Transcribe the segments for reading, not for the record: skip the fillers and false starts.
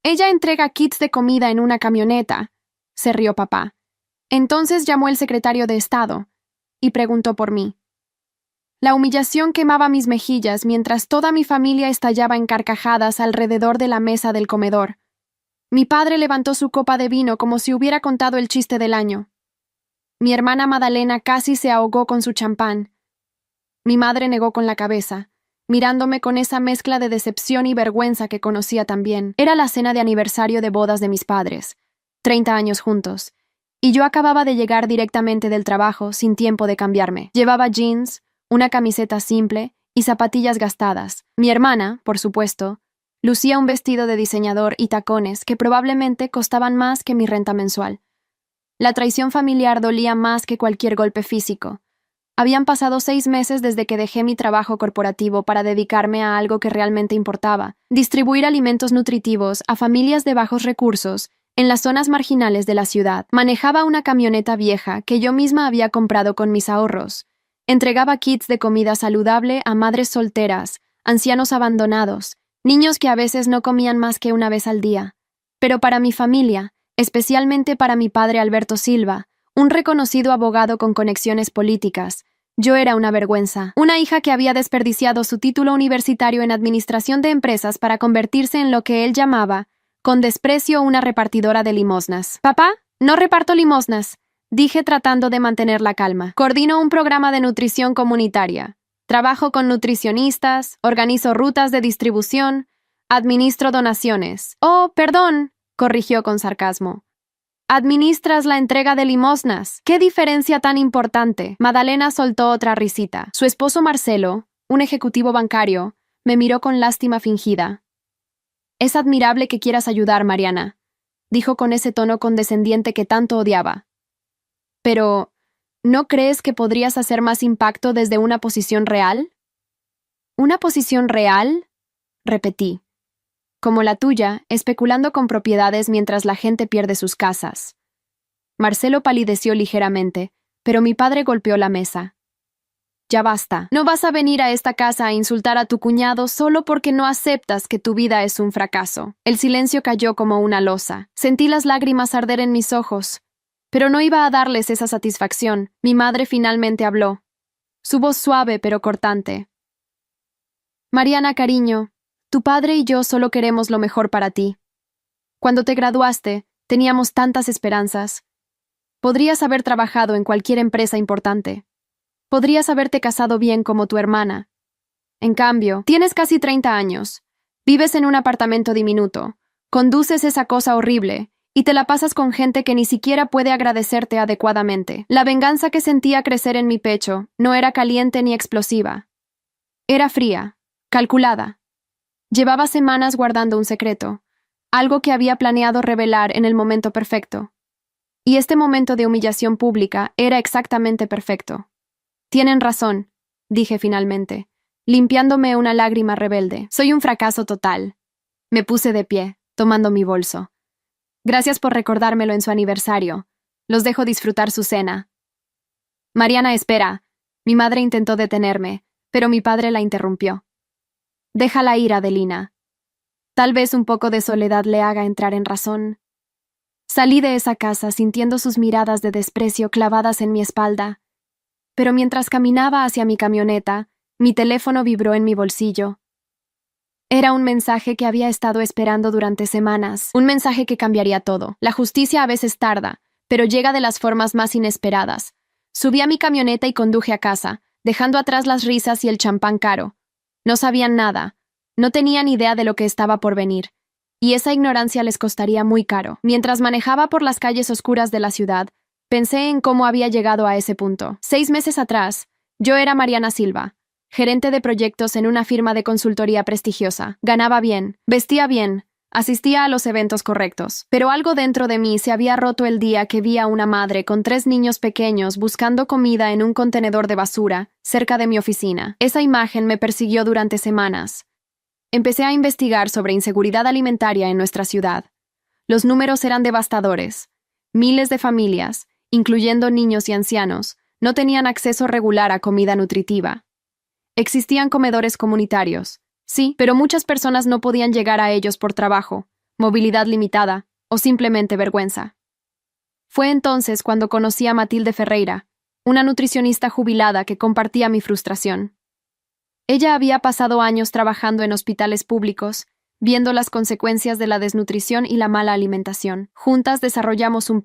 Ella entrega kits de comida en una camioneta, se rió papá. Entonces llamó el secretario de Estado y preguntó por mí. La humillación quemaba mis mejillas mientras toda mi familia estallaba en carcajadas alrededor de la mesa del comedor. Mi padre levantó su copa de vino como si hubiera contado el chiste del año. Mi hermana Madalena casi se ahogó con su champán. Mi madre negó con la cabeza, mirándome con esa mezcla de decepción y vergüenza que conocía tan bien. Era la cena de aniversario de bodas de mis padres, 30 años juntos, y yo acababa de llegar directamente del trabajo sin tiempo de cambiarme. Llevaba jeans, una camiseta simple y zapatillas gastadas. Mi hermana, por supuesto, lucía un vestido de diseñador y tacones que probablemente costaban más que mi renta mensual. La traición familiar dolía más que cualquier golpe físico. Habían pasado 6 meses desde que dejé mi trabajo corporativo para dedicarme a algo que realmente importaba: distribuir alimentos nutritivos a familias de bajos recursos en las zonas marginales de la ciudad. Manejaba una camioneta vieja que yo misma había comprado con mis ahorros. Entregaba kits de comida saludable a madres solteras, ancianos abandonados, niños que a veces no comían más que una vez al día. Pero para mi familia, especialmente para mi padre Alberto Silva, un reconocido abogado con conexiones políticas, yo era una vergüenza. Una hija que había desperdiciado su título universitario en administración de empresas para convertirse en lo que él llamaba, con desprecio, una repartidora de limosnas. «Papá, no reparto limosnas», dije tratando de mantener la calma. «Coordino un programa de nutrición comunitaria. Trabajo con nutricionistas, organizo rutas de distribución, administro donaciones». «Oh, perdón», corrigió con sarcasmo. «Administras la entrega de limosnas. ¡Qué diferencia tan importante!». Madalena soltó otra risita. Su esposo Marcelo, un ejecutivo bancario, me miró con lástima fingida. «Es admirable que quieras ayudar, Mariana», dijo con ese tono condescendiente que tanto odiaba. «Pero, ¿no crees que podrías hacer más impacto desde una posición real?» «¿Una posición real?», repetí. «Como la tuya, especulando con propiedades mientras la gente pierde sus casas». Marcelo palideció ligeramente, pero mi padre golpeó la mesa. «Ya basta. No vas a venir a esta casa a insultar a tu cuñado solo porque no aceptas que tu vida es un fracaso». El silencio cayó como una losa. Sentí las lágrimas arder en mis ojos. Pero no iba a darles esa satisfacción. Mi madre finalmente habló. Su voz suave pero cortante. «Mariana, cariño, tu padre y yo solo queremos lo mejor para ti. Cuando te graduaste, teníamos tantas esperanzas. Podrías haber trabajado en cualquier empresa importante. Podrías haberte casado bien como tu hermana. En cambio, tienes casi 30 años. Vives en un apartamento diminuto. Conduces esa cosa horrible y te la pasas con gente que ni siquiera puede agradecerte adecuadamente». La venganza que sentía crecer en mi pecho no era caliente ni explosiva. Era fría, calculada. Llevaba semanas guardando un secreto, algo que había planeado revelar en el momento perfecto. Y este momento de humillación pública era exactamente perfecto. «Tienen razón», dije finalmente, limpiándome una lágrima rebelde. «Soy un fracaso total». Me puse de pie, tomando mi bolso. «Gracias por recordármelo en su aniversario. Los dejo disfrutar su cena». «Mariana, espera». Mi madre intentó detenerme, pero mi padre la interrumpió. «Déjala ir, Adelina. Tal vez un poco de soledad le haga entrar en razón». Salí de esa casa sintiendo sus miradas de desprecio clavadas en mi espalda. Pero mientras caminaba hacia mi camioneta, mi teléfono vibró en mi bolsillo. Era un mensaje que había estado esperando durante semanas, un mensaje que cambiaría todo. La justicia a veces tarda, pero llega de las formas más inesperadas. Subí a mi camioneta y conduje a casa, dejando atrás las risas y el champán caro. No sabían nada, no tenían idea de lo que estaba por venir, y esa ignorancia les costaría muy caro. Mientras manejaba por las calles oscuras de la ciudad, pensé en cómo había llegado a ese punto. 6 meses atrás, yo era Mariana Silva, gerente de proyectos en una firma de consultoría prestigiosa. Ganaba bien, vestía bien, asistía a los eventos correctos. Pero algo dentro de mí se había roto el día que vi a una madre con 3 niños pequeños buscando comida en un contenedor de basura cerca de mi oficina. Esa imagen me persiguió durante semanas. Empecé a investigar sobre inseguridad alimentaria en nuestra ciudad. Los números eran devastadores. Miles de familias, incluyendo niños y ancianos, no tenían acceso regular a comida nutritiva. Existían comedores comunitarios, sí, pero muchas personas no podían llegar a ellos por trabajo, movilidad limitada o simplemente vergüenza. Fue entonces cuando conocí a Matilde Ferreira, una nutricionista jubilada que compartía mi frustración. Ella había pasado años trabajando en hospitales públicos, viendo las consecuencias de la desnutrición y la mala alimentación. Juntas desarrollamos un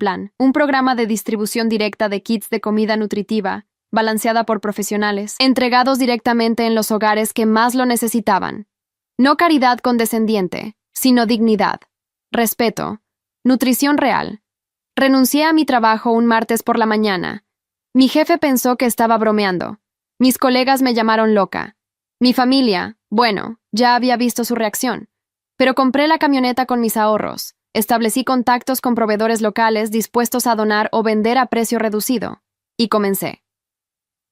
programa de distribución directa de kits de comida nutritiva, balanceada por profesionales, entregados directamente en los hogares que más lo necesitaban. No caridad condescendiente, sino dignidad, respeto, nutrición real. Renuncié a mi trabajo un martes por la mañana. Mi jefe pensó que estaba bromeando. Mis colegas me llamaron loca. Mi familia, bueno, ya había visto su reacción. Pero compré la camioneta con mis ahorros. Establecí contactos con proveedores locales dispuestos a donar o vender a precio reducido. Y comencé.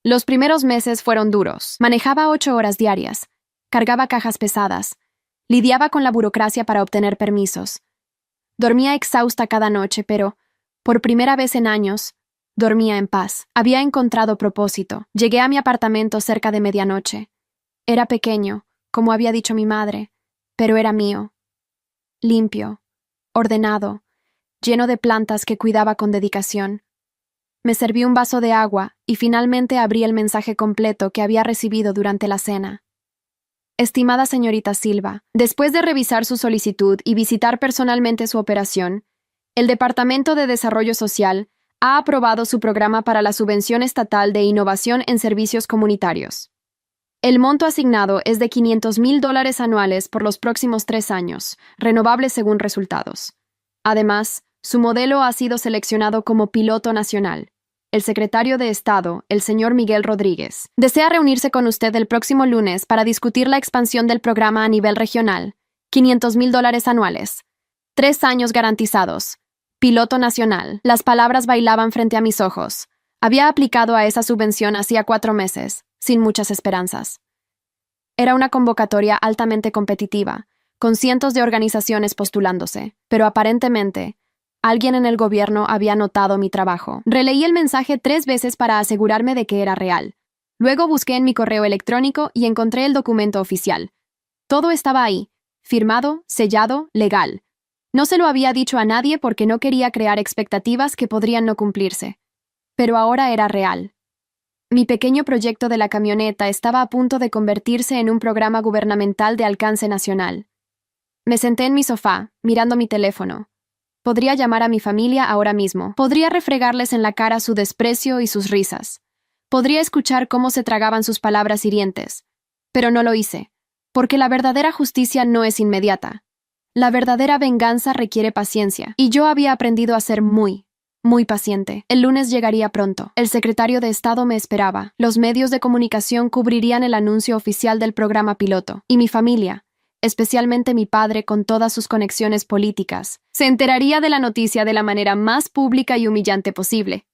Los primeros meses fueron duros. Manejaba 8 horas diarias. Cargaba cajas pesadas. Lidiaba con la burocracia para obtener permisos. Dormía exhausta cada noche, pero, por primera vez en años, dormía en paz. Había encontrado propósito. Llegué a mi apartamento cerca de medianoche. Era pequeño, como había dicho mi madre, pero era mío. Limpio, ordenado, lleno de plantas que cuidaba con dedicación. Me serví un vaso de agua y finalmente abrí el mensaje completo que había recibido durante la cena. Estimada señorita Silva, después de revisar su solicitud y visitar personalmente su operación, el Departamento de Desarrollo Social ha aprobado su programa para la subvención estatal de innovación en servicios comunitarios. El monto asignado es de $500,000 anuales por los próximos 3 años, renovables según resultados. Además, su modelo ha sido seleccionado como piloto nacional. El secretario de Estado, el señor Miguel Rodríguez, desea reunirse con usted el próximo lunes para discutir la expansión del programa a nivel regional. $500,000 anuales. 3 años garantizados. Piloto nacional. Las palabras bailaban frente a mis ojos. Había aplicado a esa subvención hacía 4 meses, sin muchas esperanzas. Era una convocatoria altamente competitiva, con cientos de organizaciones postulándose, pero aparentemente, alguien en el gobierno había notado mi trabajo. Releí el mensaje 3 veces para asegurarme de que era real. Luego busqué en mi correo electrónico y encontré el documento oficial. Todo estaba ahí, firmado, sellado, legal. No se lo había dicho a nadie porque no quería crear expectativas que podrían no cumplirse. Pero ahora era real. Mi pequeño proyecto de la camioneta estaba a punto de convertirse en un programa gubernamental de alcance nacional. Me senté en mi sofá, mirando mi teléfono. Podría llamar a mi familia ahora mismo. Podría refregarles en la cara su desprecio y sus risas. Podría escuchar cómo se tragaban sus palabras hirientes. Pero no lo hice, porque la verdadera justicia no es inmediata. La verdadera venganza requiere paciencia, y yo había aprendido a ser muy paciente. El lunes llegaría pronto. El secretario de Estado me esperaba. Los medios de comunicación cubrirían el anuncio oficial del programa piloto. Y mi familia, especialmente mi padre con todas sus conexiones políticas, se enteraría de la noticia de la manera más pública y humillante posible.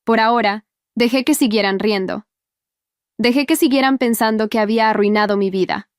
Por ahora, dejé que siguieran riendo. Dejé que siguieran pensando que había arruinado mi vida.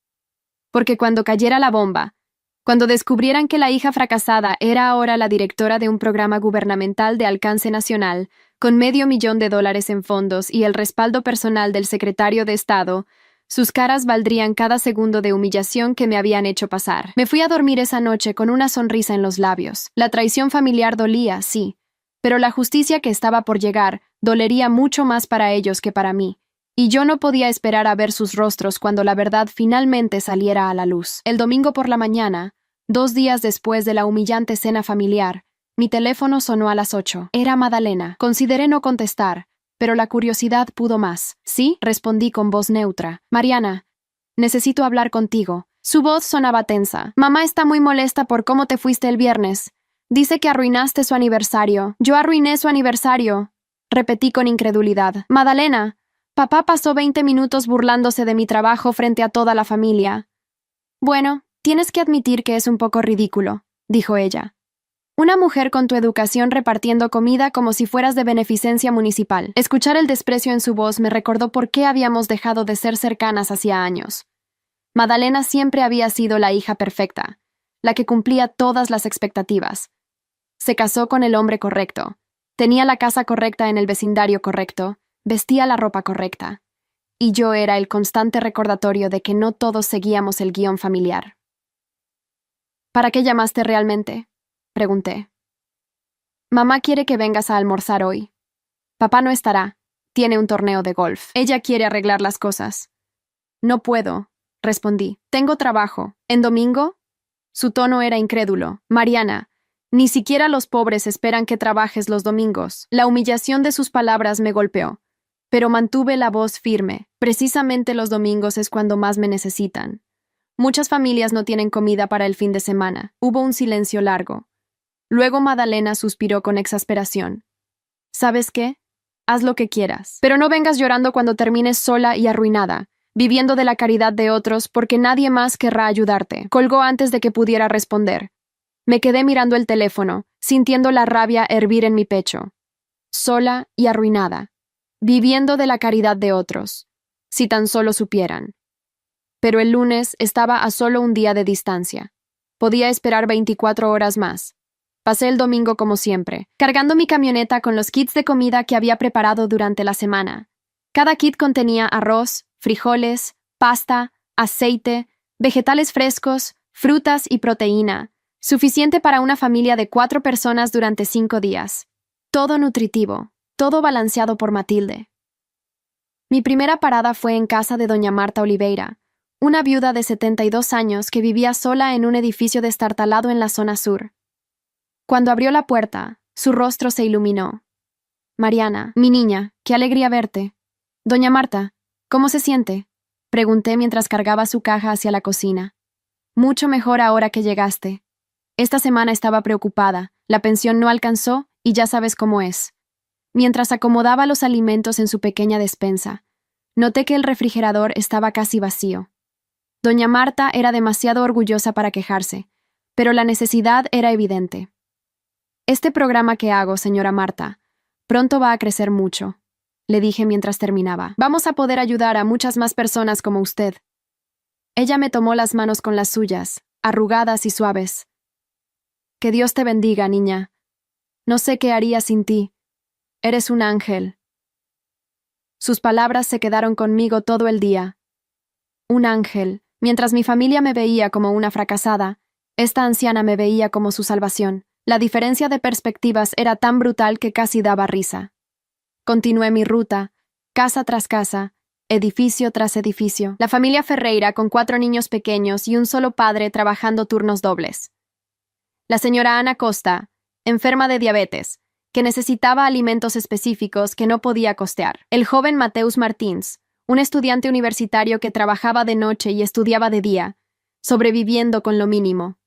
Porque cuando cayera la bomba, cuando descubrieran que la hija fracasada era ahora la directora de un programa gubernamental de alcance nacional, con $500,000 en fondos y el respaldo personal del secretario de Estado, sus caras valdrían cada segundo de humillación que me habían hecho pasar. Me fui a dormir esa noche con una sonrisa en los labios. La traición familiar dolía, sí, pero la justicia que estaba por llegar dolería mucho más para ellos que para mí. Y yo no podía esperar a ver sus rostros cuando la verdad finalmente saliera a la luz. El domingo por la mañana, 2 días después de la humillante cena familiar, mi teléfono sonó a las 8. Era Madalena. Consideré no contestar, pero la curiosidad pudo más. ¿Sí? Respondí con voz neutra. Mariana, necesito hablar contigo. Su voz sonaba tensa. Mamá está muy molesta por cómo te fuiste el viernes. Dice que arruinaste su aniversario. Yo arruiné su aniversario. Repetí con incredulidad. Madalena, papá pasó 20 minutos burlándose de mi trabajo frente a toda la familia. Bueno, tienes que admitir que es un poco ridículo, dijo ella. Una mujer con tu educación repartiendo comida como si fueras de beneficencia municipal. Escuchar el desprecio en su voz me recordó por qué habíamos dejado de ser cercanas hacía años. Madalena siempre había sido la hija perfecta, la que cumplía todas las expectativas. Se casó con el hombre correcto, tenía la casa correcta en el vecindario correcto, vestía la ropa correcta. Y yo era el constante recordatorio de que no todos seguíamos el guión familiar. ¿Para qué llamaste realmente?, pregunté. Mamá quiere que vengas a almorzar hoy. Papá no estará. Tiene un torneo de golf. Ella quiere arreglar las cosas. No puedo, respondí. Tengo trabajo. ¿En domingo? Su tono era incrédulo. Mariana, ni siquiera los pobres esperan que trabajes los domingos. La humillación de sus palabras me golpeó, pero mantuve la voz firme. Precisamente los domingos es cuando más me necesitan. Muchas familias no tienen comida para el fin de semana. Hubo un silencio largo. Luego Madalena suspiró con exasperación. ¿Sabes qué? Haz lo que quieras. Pero no vengas llorando cuando termines sola y arruinada, viviendo de la caridad de otros porque nadie más querrá ayudarte. Colgó antes de que pudiera responder. Me quedé mirando el teléfono, sintiendo la rabia hervir en mi pecho. Sola y arruinada, viviendo de la caridad de otros. Si tan solo supieran. Pero el lunes estaba a solo un día de distancia. Podía esperar 24 horas más. Pasé el domingo como siempre, cargando mi camioneta con los kits de comida que había preparado durante la semana. Cada kit contenía arroz, frijoles, pasta, aceite, vegetales frescos, frutas y proteína, suficiente para una familia de 4 personas durante 5 días. Todo nutritivo, todo balanceado por Matilde. Mi primera parada fue en casa de doña Marta Oliveira, una viuda de 72 años que vivía sola en un edificio destartalado en la zona sur. Cuando abrió la puerta, su rostro se iluminó. Mariana, mi niña, qué alegría verte. Doña Marta, ¿cómo se siente?, pregunté mientras cargaba su caja hacia la cocina. Mucho mejor ahora que llegaste. Esta semana estaba preocupada, la pensión no alcanzó y ya sabes cómo es. Mientras acomodaba los alimentos en su pequeña despensa, noté que el refrigerador estaba casi vacío. Doña Marta era demasiado orgullosa para quejarse, pero la necesidad era evidente. Este programa que hago, señora Marta, pronto va a crecer mucho, le dije mientras terminaba. Vamos a poder ayudar a muchas más personas como usted. Ella me tomó las manos con las suyas, arrugadas y suaves. Que Dios te bendiga, niña. No sé qué haría sin ti. Eres un ángel. Sus palabras se quedaron conmigo todo el día. Un ángel. Mientras mi familia me veía como una fracasada, esta anciana me veía como su salvación. La diferencia de perspectivas era tan brutal que casi daba risa. Continué mi ruta, casa tras casa, edificio tras edificio. La familia Ferreira con 4 niños pequeños y un solo padre trabajando turnos dobles. La señora Ana Costa, enferma de diabetes, que necesitaba alimentos específicos que no podía costear. El joven Mateus Martins, un estudiante universitario que trabajaba de noche y estudiaba de día, sobreviviendo con lo mínimo.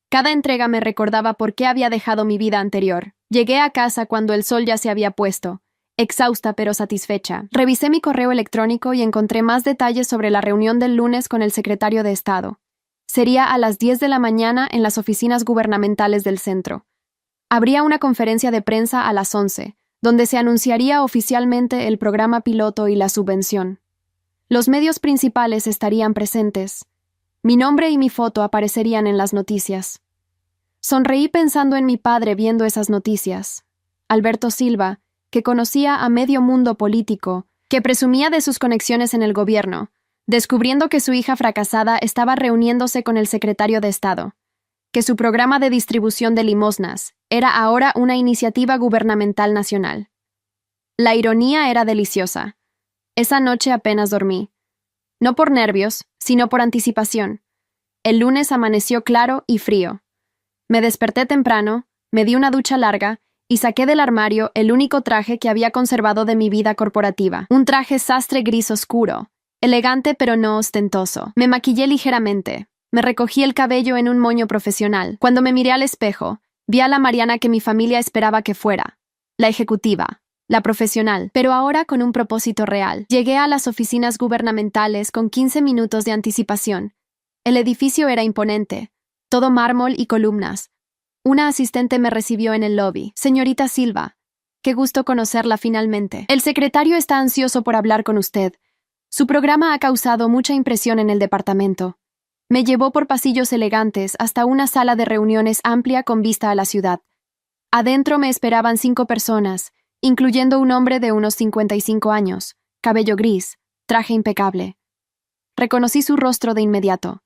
Cada entrega me recordaba por qué había dejado mi vida anterior. Llegué a casa cuando el sol ya se había puesto, exhausta pero satisfecha. Revisé mi correo electrónico y encontré más detalles sobre la reunión del lunes con el secretario de Estado. Sería a las 10 de la mañana en las oficinas gubernamentales del centro. Habría una conferencia de prensa a las 11, donde se anunciaría oficialmente el programa piloto y la subvención. Los medios principales estarían presentes. Mi nombre y mi foto aparecerían en las noticias. Sonreí pensando en mi padre viendo esas noticias. Alberto Silva, que conocía a medio mundo político, que presumía de sus conexiones en el gobierno, descubriendo que su hija fracasada estaba reuniéndose con el secretario de Estado, que su programa de distribución de limosnas era ahora una iniciativa gubernamental nacional. La ironía era deliciosa. Esa noche apenas dormí. No por nervios, sino por anticipación. El lunes amaneció claro y frío. Me desperté temprano, me di una ducha larga y saqué del armario el único traje que había conservado de mi vida corporativa. Un traje sastre gris oscuro, elegante pero no ostentoso. Me maquillé ligeramente. Me recogí el cabello en un moño profesional. Cuando me miré al espejo, vi a la Mariana que mi familia esperaba que fuera. La ejecutiva. La profesional, pero ahora con un propósito real. Llegué a las oficinas gubernamentales con 15 minutos de anticipación. El edificio era imponente, todo mármol y columnas. Una asistente me recibió en el lobby. Señorita Silva, qué gusto conocerla finalmente. El secretario está ansioso por hablar con usted. Su programa ha causado mucha impresión en el departamento. Me llevó por pasillos elegantes hasta una sala de reuniones amplia con vista a la ciudad. Adentro me esperaban 5 personas, incluyendo un hombre de unos 55 años, cabello gris, traje impecable. Reconocí su rostro de inmediato.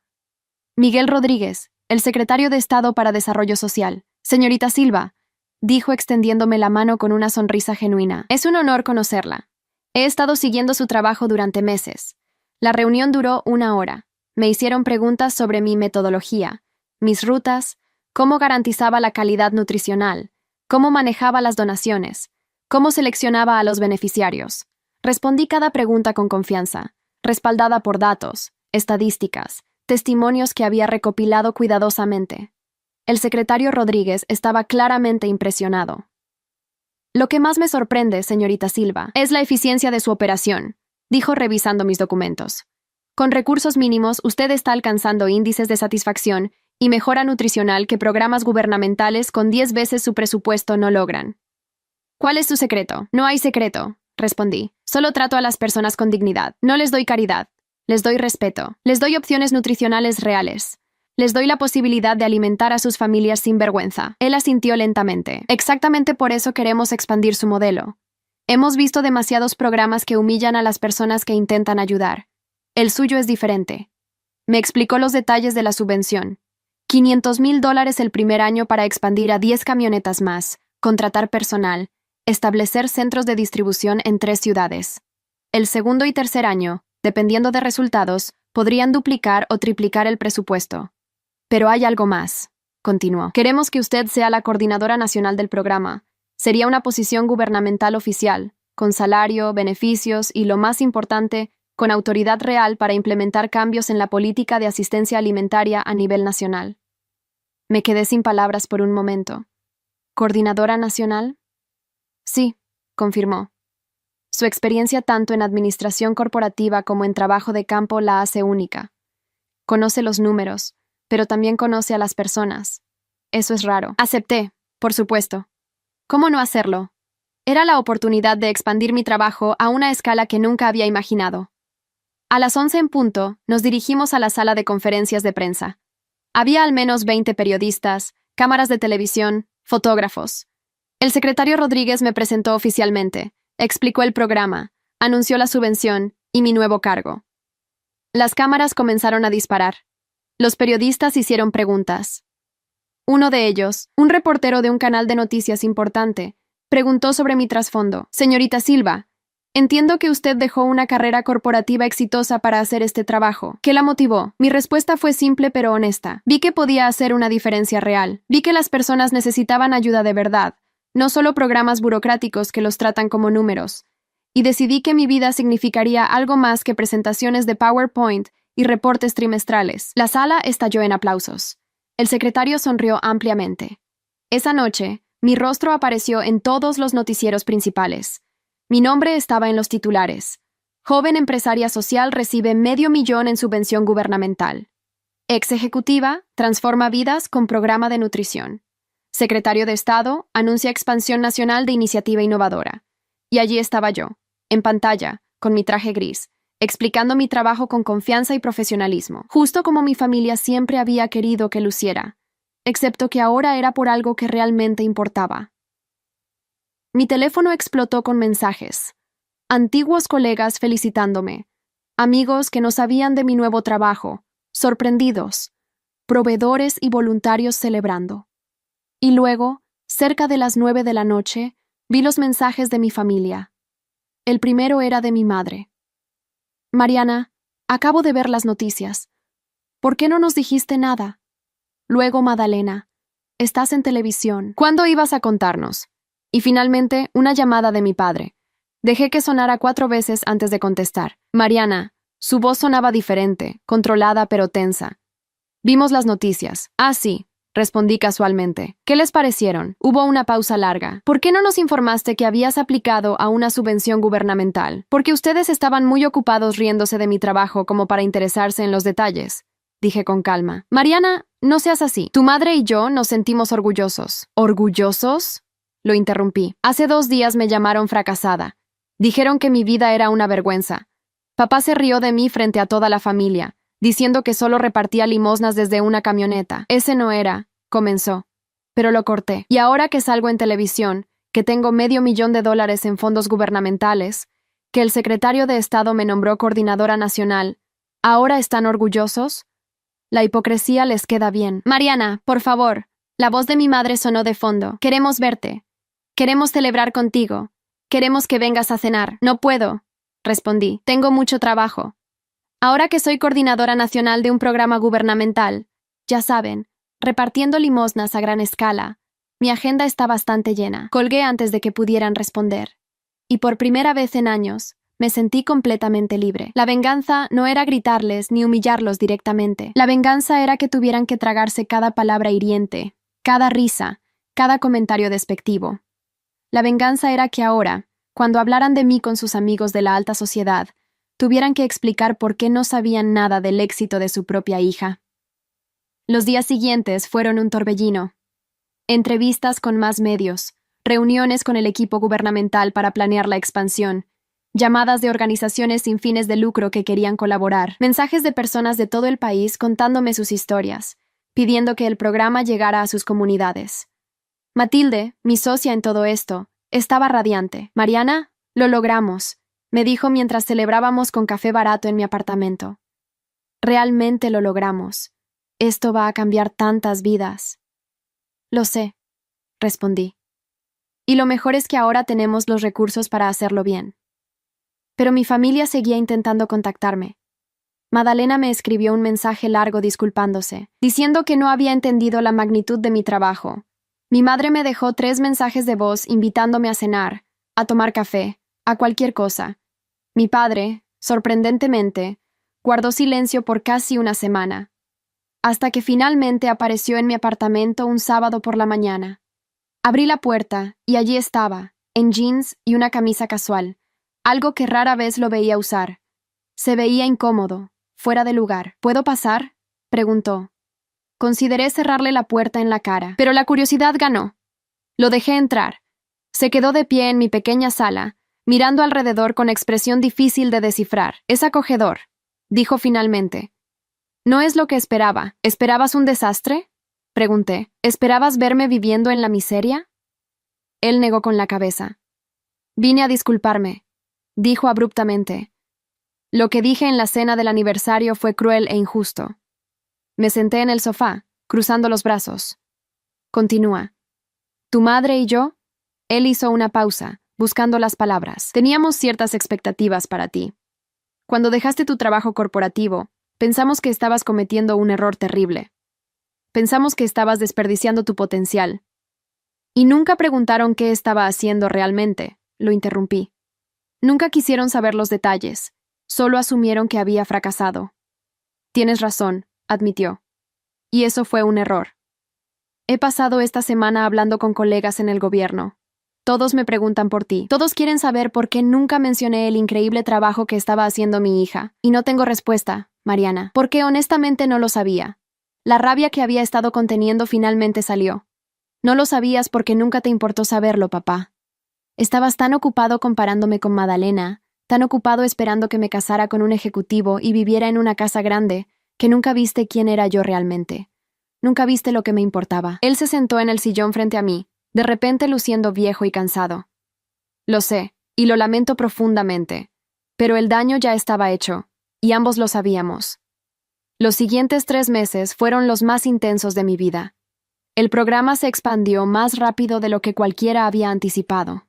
Miguel Rodríguez, el secretario de Estado para Desarrollo Social. Señorita Silva, dijo extendiéndome la mano con una sonrisa genuina. Es un honor conocerla. He estado siguiendo su trabajo durante meses. La reunión duró 1 hora. Me hicieron preguntas sobre mi metodología, mis rutas, cómo garantizaba la calidad nutricional, cómo manejaba las donaciones, cómo seleccionaba a los beneficiarios. Respondí cada pregunta con confianza, respaldada por datos, estadísticas, testimonios que había recopilado cuidadosamente. El secretario Rodríguez estaba claramente impresionado. Lo que más me sorprende, señorita Silva, es la eficiencia de su operación, dijo revisando mis documentos. Con recursos mínimos, usted está alcanzando índices de satisfacción y mejora nutricional que programas gubernamentales con 10 veces su presupuesto no logran. ¿Cuál es su secreto? No hay secreto, respondí. Solo trato a las personas con dignidad. No les doy caridad. Les doy respeto. Les doy opciones nutricionales reales. Les doy la posibilidad de alimentar a sus familias sin vergüenza. Él asintió lentamente. Exactamente por eso queremos expandir su modelo. Hemos visto demasiados programas que humillan a las personas que intentan ayudar. El suyo es diferente. Me explicó los detalles de la subvención. $500,000 el primer año para expandir a 10 camionetas más, contratar personal, establecer centros de distribución en 3 ciudades. El segundo y tercer año, dependiendo de resultados, podrían duplicar o triplicar el presupuesto. Pero hay algo más, continuó. Queremos que usted sea la coordinadora nacional del programa. Sería una posición gubernamental oficial, con salario, beneficios y, lo más importante, con autoridad real para implementar cambios en la política de asistencia alimentaria a nivel nacional. Me quedé sin palabras por un momento. ¿Coordinadora nacional? Sí, confirmó. Su experiencia tanto en administración corporativa como en trabajo de campo la hace única. Conoce los números, pero también conoce a las personas. Eso es raro. Acepté, por supuesto. ¿Cómo no hacerlo? Era la oportunidad de expandir mi trabajo a una escala que nunca había imaginado. A las 11 en punto, nos dirigimos a la sala de conferencias de prensa. Había al menos 20 periodistas, cámaras de televisión, fotógrafos. El secretario Rodríguez me presentó oficialmente, explicó el programa, anunció la subvención y mi nuevo cargo. Las cámaras comenzaron a disparar. Los periodistas hicieron preguntas. Uno de ellos, un reportero de un canal de noticias importante, preguntó sobre mi trasfondo. Señorita Silva, entiendo que usted dejó una carrera corporativa exitosa para hacer este trabajo. ¿Qué la motivó? Mi respuesta fue simple pero honesta. Vi que podía hacer una diferencia real. Vi que las personas necesitaban ayuda de verdad, no solo programas burocráticos que los tratan como números. Y decidí que mi vida significaría algo más que presentaciones de PowerPoint y reportes trimestrales. La sala estalló en aplausos. El secretario sonrió ampliamente. Esa noche, mi rostro apareció en todos los noticieros principales. Mi nombre estaba en los titulares. Joven empresaria social recibe $500,000 en subvención gubernamental. Ex ejecutiva transforma vidas con programa de nutrición. Secretario de Estado anuncia expansión nacional de iniciativa innovadora. Y allí estaba yo, en pantalla, con mi traje gris, explicando mi trabajo con confianza y profesionalismo, justo como mi familia siempre había querido que luciera, excepto que ahora era por algo que realmente importaba. Mi teléfono explotó con mensajes. Antiguos colegas felicitándome, amigos que no sabían de mi nuevo trabajo, sorprendidos, proveedores y voluntarios celebrando. Y luego, cerca de las 9 de la noche, vi los mensajes de mi familia. El primero era de mi madre. Mariana, acabo de ver las noticias. ¿Por qué no nos dijiste nada? Luego, Madalena, estás en televisión. ¿Cuándo ibas a contarnos? Y finalmente, una llamada de mi padre. Dejé que sonara 4 veces antes de contestar. Mariana, su voz sonaba diferente, controlada pero tensa. Vimos las noticias. Ah, sí, respondí casualmente. ¿Qué les parecieron? Hubo una pausa larga. ¿Por qué no nos informaste que habías aplicado a una subvención gubernamental? Porque ustedes estaban muy ocupados riéndose de mi trabajo como para interesarse en los detalles, dije con calma. Mariana, no seas así. Tu madre y yo nos sentimos orgullosos. ¿Orgullosos? Lo interrumpí. Hace 2 días me llamaron fracasada. Dijeron que mi vida era una vergüenza. Papá se rió de mí frente a toda la familia, diciendo que solo repartía limosnas desde una camioneta. Ese no era, comenzó. Pero lo corté. Y ahora que salgo en televisión, que tengo $500,000 en fondos gubernamentales, que el secretario de Estado me nombró coordinadora nacional, ¿ahora están orgullosos? La hipocresía les queda bien. Mariana, por favor. La voz de mi madre sonó de fondo. Queremos verte. Queremos celebrar contigo. Queremos que vengas a cenar. No puedo, respondí. Tengo mucho trabajo. Ahora que soy coordinadora nacional de un programa gubernamental, ya saben, repartiendo limosnas a gran escala, mi agenda está bastante llena. Colgué antes de que pudieran responder. Y por primera vez en años, me sentí completamente libre. La venganza no era gritarles ni humillarlos directamente. La venganza era que tuvieran que tragarse cada palabra hiriente, cada risa, cada comentario despectivo. La venganza era que ahora, cuando hablaran de mí con sus amigos de la alta sociedad, tuvieran que explicar por qué no sabían nada del éxito de su propia hija. Los días siguientes fueron un torbellino. Entrevistas con más medios, reuniones con el equipo gubernamental para planear la expansión, llamadas de organizaciones sin fines de lucro que querían colaborar, mensajes de personas de todo el país contándome sus historias, pidiendo que el programa llegara a sus comunidades. Matilde, mi socia en todo esto, estaba radiante. Mariana, lo logramos, me dijo mientras celebrábamos con café barato en mi apartamento. Realmente lo logramos. Esto va a cambiar tantas vidas. Lo sé, respondí. Y lo mejor es que ahora tenemos los recursos para hacerlo bien. Pero mi familia seguía intentando contactarme. Madalena me escribió un mensaje largo disculpándose, diciendo que no había entendido la magnitud de mi trabajo. Mi madre me dejó 3 mensajes de voz invitándome a cenar, a tomar café, a cualquier cosa. Mi padre, sorprendentemente, guardó silencio por casi una semana, hasta que finalmente apareció en mi apartamento un sábado por la mañana. Abrí la puerta y allí estaba, en jeans y una camisa casual, algo que rara vez lo veía usar. Se veía incómodo, fuera de lugar. ¿Puedo pasar?, preguntó. Consideré cerrarle la puerta en la cara, pero la curiosidad ganó. Lo dejé entrar. Se quedó de pie en mi pequeña sala, mirando alrededor con expresión difícil de descifrar. Es acogedor, dijo finalmente. No es lo que esperaba. ¿Esperabas un desastre?, pregunté. ¿Esperabas verme viviendo en la miseria? Él negó con la cabeza. Vine a disculparme, dijo abruptamente. Lo que dije en la cena del aniversario fue cruel e injusto. Me senté en el sofá, cruzando los brazos. Continúa. ¿Tu madre y yo? Él hizo una pausa, buscando las palabras. Teníamos ciertas expectativas para ti. Cuando dejaste tu trabajo corporativo, pensamos que estabas cometiendo un error terrible. Pensamos que estabas desperdiciando tu potencial. Y nunca preguntaron qué estaba haciendo realmente, lo interrumpí. Nunca quisieron saber los detalles, solo asumieron que había fracasado. Tienes razón, admitió. Y eso fue un error. He pasado esta semana hablando con colegas en el gobierno. Todos me preguntan por ti. Todos quieren saber por qué nunca mencioné el increíble trabajo que estaba haciendo mi hija. Y no tengo respuesta, Mariana, porque honestamente no lo sabía. La rabia que había estado conteniendo finalmente salió. No lo sabías porque nunca te importó saberlo, papá. Estabas tan ocupado comparándome con Madalena, tan ocupado esperando que me casara con un ejecutivo y viviera en una casa grande, que nunca viste quién era yo realmente. Nunca viste lo que me importaba. Él se sentó en el sillón frente a mí, de repente luciendo viejo y cansado. Lo sé, y lo lamento profundamente, pero el daño ya estaba hecho, y ambos lo sabíamos. Los siguientes 3 meses fueron los más intensos de mi vida. El programa se expandió más rápido de lo que cualquiera había anticipado.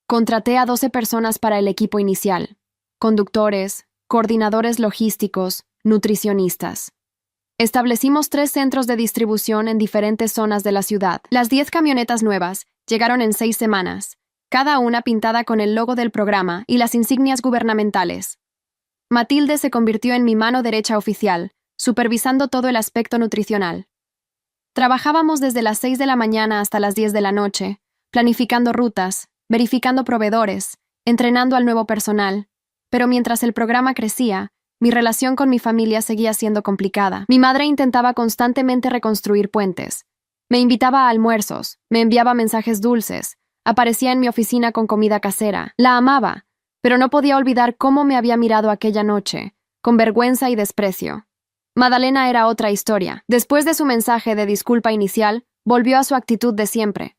Contraté a 12 personas para el equipo inicial: conductores, coordinadores logísticos, nutricionistas. Establecimos 3 centros de distribución en diferentes zonas de la ciudad. Las 10 camionetas nuevas llegaron en 6 semanas, cada una pintada con el logo del programa y las insignias gubernamentales. Matilde se convirtió en mi mano derecha oficial, supervisando todo el aspecto nutricional. Trabajábamos desde las 6 de la mañana hasta las 10 de la noche, planificando rutas, verificando proveedores, entrenando al nuevo personal. Pero mientras el programa crecía, mi relación con mi familia seguía siendo complicada. Mi madre intentaba constantemente reconstruir puentes. Me invitaba a almuerzos, me enviaba mensajes dulces, aparecía en mi oficina con comida casera. La amaba, pero no podía olvidar cómo me había mirado aquella noche, con vergüenza y desprecio. Madalena era otra historia. Después de su mensaje de disculpa inicial, volvió a su actitud de siempre.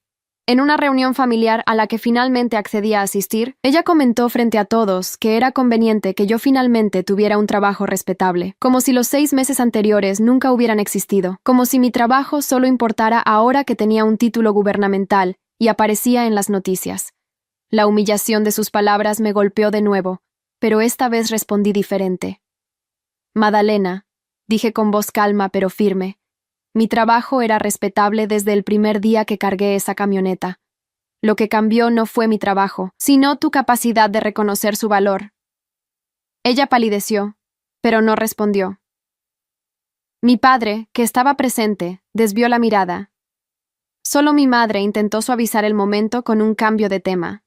En una reunión familiar a la que finalmente accedí a asistir, ella comentó frente a todos que era conveniente que yo finalmente tuviera un trabajo respetable, como si los 6 meses anteriores nunca hubieran existido, como si mi trabajo solo importara ahora que tenía un título gubernamental y aparecía en las noticias. La humillación de sus palabras me golpeó de nuevo, pero esta vez respondí diferente. Madalena, dije con voz calma pero firme, mi trabajo era respetable desde el primer día que cargué esa camioneta. Lo que cambió no fue mi trabajo, sino tu capacidad de reconocer su valor. Ella palideció, pero no respondió. Mi padre, que estaba presente, desvió la mirada. Solo mi madre intentó suavizar el momento con un cambio de tema.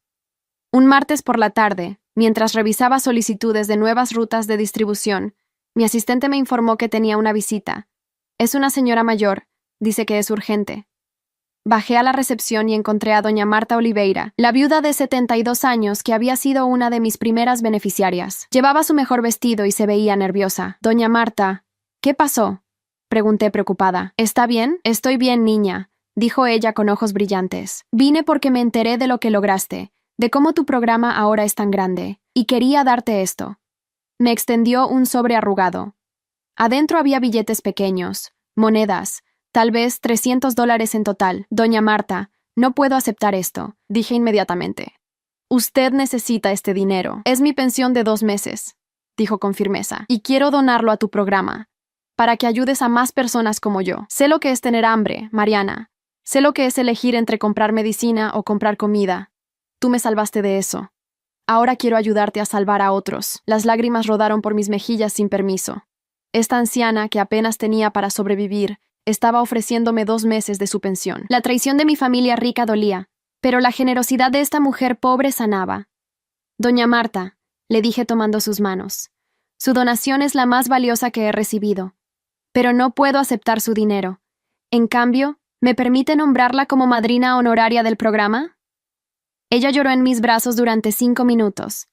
Un martes por la tarde, mientras revisaba solicitudes de nuevas rutas de distribución, mi asistente me informó que tenía una visita. Es una señora mayor, dice que es urgente. Bajé a la recepción y encontré a doña Marta Oliveira, la viuda de 72 años que había sido una de mis primeras beneficiarias. Llevaba su mejor vestido y se veía nerviosa. Doña Marta, ¿qué pasó?, pregunté preocupada. ¿Está bien? Estoy bien, niña, dijo ella con ojos brillantes. Vine porque me enteré de lo que lograste, de cómo tu programa ahora es tan grande, y quería darte esto. Me extendió un sobre arrugado. Adentro había billetes pequeños, monedas, tal vez $300 en total. Doña Marta, no puedo aceptar esto, dije inmediatamente. Usted necesita este dinero. Es mi pensión de 2 meses, dijo con firmeza, y quiero donarlo a tu programa, para que ayudes a más personas como yo. Sé lo que es tener hambre, Mariana. Sé lo que es elegir entre comprar medicina o comprar comida. Tú me salvaste de eso. Ahora quiero ayudarte a salvar a otros. Las lágrimas rodaron por mis mejillas sin permiso. Esta anciana, que apenas tenía para sobrevivir, estaba ofreciéndome 2 meses de su pensión. La traición de mi familia rica dolía, pero la generosidad de esta mujer pobre sanaba. Doña Marta, le dije tomando sus manos, su donación es la más valiosa que he recibido, pero no puedo aceptar su dinero. En cambio, ¿me permite nombrarla como madrina honoraria del programa? Ella lloró en mis brazos durante 5 minutos.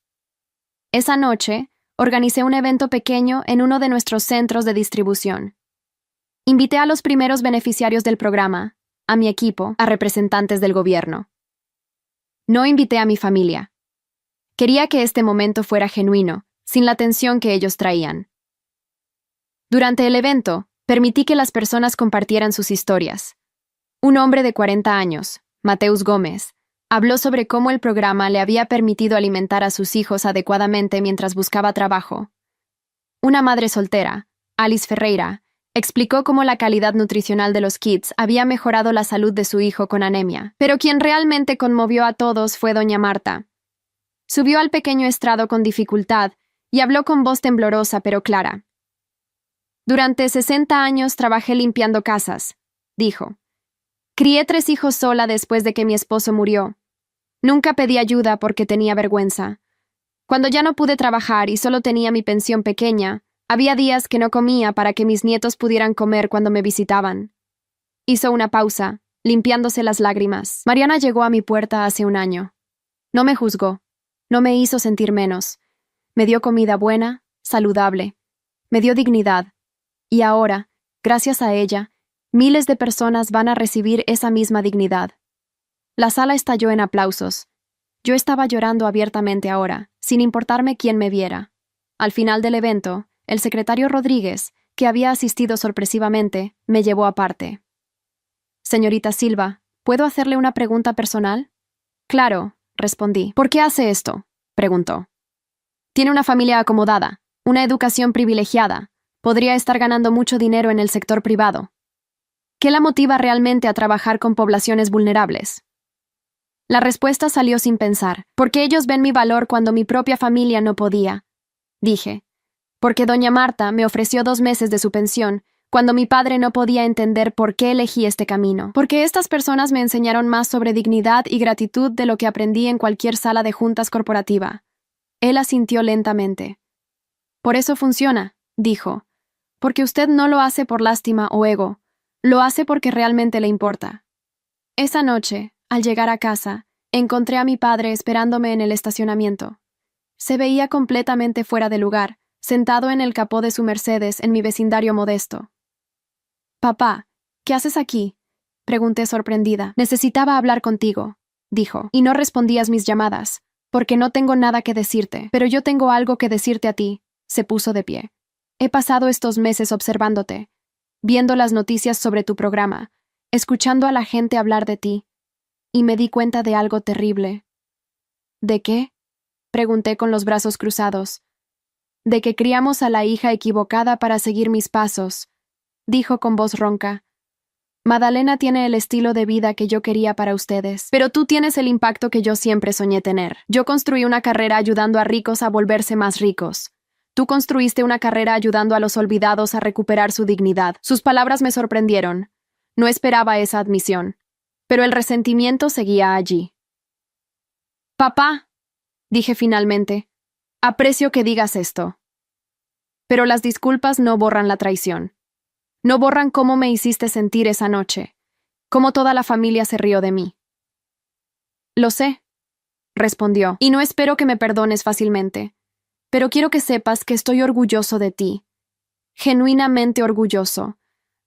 Esa noche, organicé un evento pequeño en uno de nuestros centros de distribución. Invité a los primeros beneficiarios del programa, a mi equipo, a representantes del gobierno. No invité a mi familia. Quería que este momento fuera genuino, sin la tensión que ellos traían. Durante el evento, permití que las personas compartieran sus historias. Un hombre de 40 años, Mateus Gómez, habló sobre cómo el programa le había permitido alimentar a sus hijos adecuadamente mientras buscaba trabajo. Una madre soltera, Alice Ferreira, explicó cómo la calidad nutricional de los kits había mejorado la salud de su hijo con anemia. Pero quien realmente conmovió a todos fue doña Marta. Subió al pequeño estrado con dificultad y habló con voz temblorosa pero clara. Durante 60 años trabajé limpiando casas, dijo. Crié 3 hijos sola después de que mi esposo murió. Nunca pedí ayuda porque tenía vergüenza. Cuando ya no pude trabajar y solo tenía mi pensión pequeña, había días que no comía para que mis nietos pudieran comer cuando me visitaban. Hizo una pausa, limpiándose las lágrimas. Mariana llegó a mi puerta hace 1 año. No me juzgó. No me hizo sentir menos. Me dio comida buena, saludable. Me dio dignidad. Y ahora, gracias a ella, miles de personas van a recibir esa misma dignidad. La sala estalló en aplausos. Yo estaba llorando abiertamente ahora, sin importarme quién me viera. Al final del evento, el secretario Rodríguez, que había asistido sorpresivamente, me llevó aparte. Señorita Silva, ¿puedo hacerle una pregunta personal? Claro, respondí. ¿Por qué hace esto?, preguntó. Tiene una familia acomodada, una educación privilegiada. Podría estar ganando mucho dinero en el sector privado. ¿Qué la motiva realmente a trabajar con poblaciones vulnerables? La respuesta salió sin pensar, porque ellos ven mi valor cuando mi propia familia no podía. Dije, porque doña Marta me ofreció 2 meses de su pensión, cuando mi padre no podía entender por qué elegí este camino. Porque estas personas me enseñaron más sobre dignidad y gratitud de lo que aprendí en cualquier sala de juntas corporativa. Él asintió lentamente. Por eso funciona, dijo, porque usted no lo hace por lástima o ego, lo hace porque realmente le importa. Esa noche, al llegar a casa, encontré a mi padre esperándome en el estacionamiento. Se veía completamente fuera de lugar, sentado en el capó de su Mercedes en mi vecindario modesto. «Papá, ¿qué haces aquí?», Pregunté sorprendida. Necesitaba hablar contigo, dijo, y no respondías mis llamadas, porque no tengo nada que decirte. Pero yo tengo algo que decirte a ti. Se puso de pie. He pasado estos meses observándote, viendo las noticias sobre tu programa, escuchando a la gente hablar de ti, y me di cuenta de algo terrible. ¿De qué? Pregunté con los brazos cruzados. De que criamos a la hija equivocada para seguir mis pasos, dijo con voz ronca. Madalena tiene el estilo de vida que yo quería para ustedes, pero tú tienes el impacto que yo siempre soñé tener. Yo construí una carrera ayudando a ricos a volverse más ricos. Tú construiste una carrera ayudando a los olvidados a recuperar su dignidad. Sus palabras me sorprendieron. No esperaba esa admisión, pero el resentimiento seguía allí. Papá, dije finalmente, aprecio que digas esto. Pero las disculpas no borran la traición. No borran cómo me hiciste sentir esa noche, cómo toda la familia se rió de mí. Lo sé, respondió, y no espero que me perdones fácilmente, pero quiero que sepas que estoy orgulloso de ti, genuinamente orgulloso,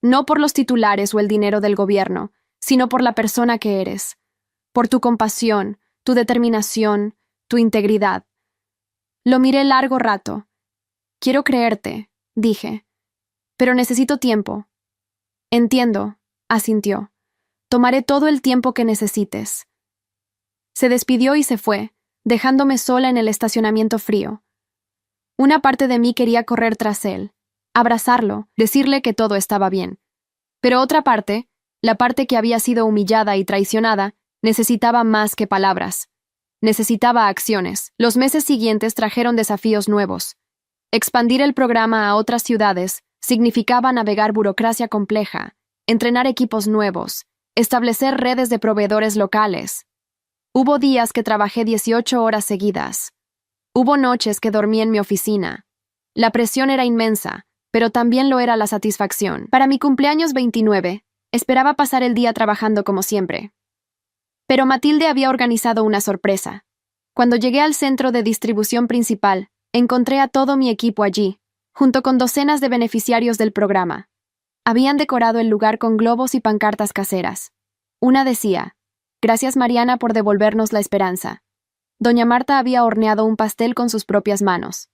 no por los titulares o el dinero del gobierno, sino por la persona que eres, por tu compasión, tu determinación, tu integridad. Lo miré largo rato. Quiero creerte, dije. Pero necesito tiempo. Entiendo, asintió. Tomaré todo el tiempo que necesites. Se despidió y se fue, dejándome sola en el estacionamiento frío. Una parte de mí quería correr tras él, abrazarlo, decirle que todo estaba bien. Pero otra parte, la parte que había sido humillada y traicionada, necesitaba más que palabras. Necesitaba acciones. Los meses siguientes trajeron desafíos nuevos. Expandir el programa a otras ciudades significaba navegar burocracia compleja, entrenar equipos nuevos, establecer redes de proveedores locales. Hubo días que trabajé 18 horas seguidas. Hubo noches que dormí en mi oficina. La presión era inmensa, pero también lo era la satisfacción. Para mi cumpleaños 29, esperaba pasar el día trabajando como siempre. Pero Matilde había organizado una sorpresa. Cuando llegué al centro de distribución principal, encontré a todo mi equipo allí, junto con docenas de beneficiarios del programa. Habían decorado el lugar con globos y pancartas caseras. Una decía, «Gracias Mariana por devolvernos la esperanza». Doña Marta había horneado un pastel con sus propias manos.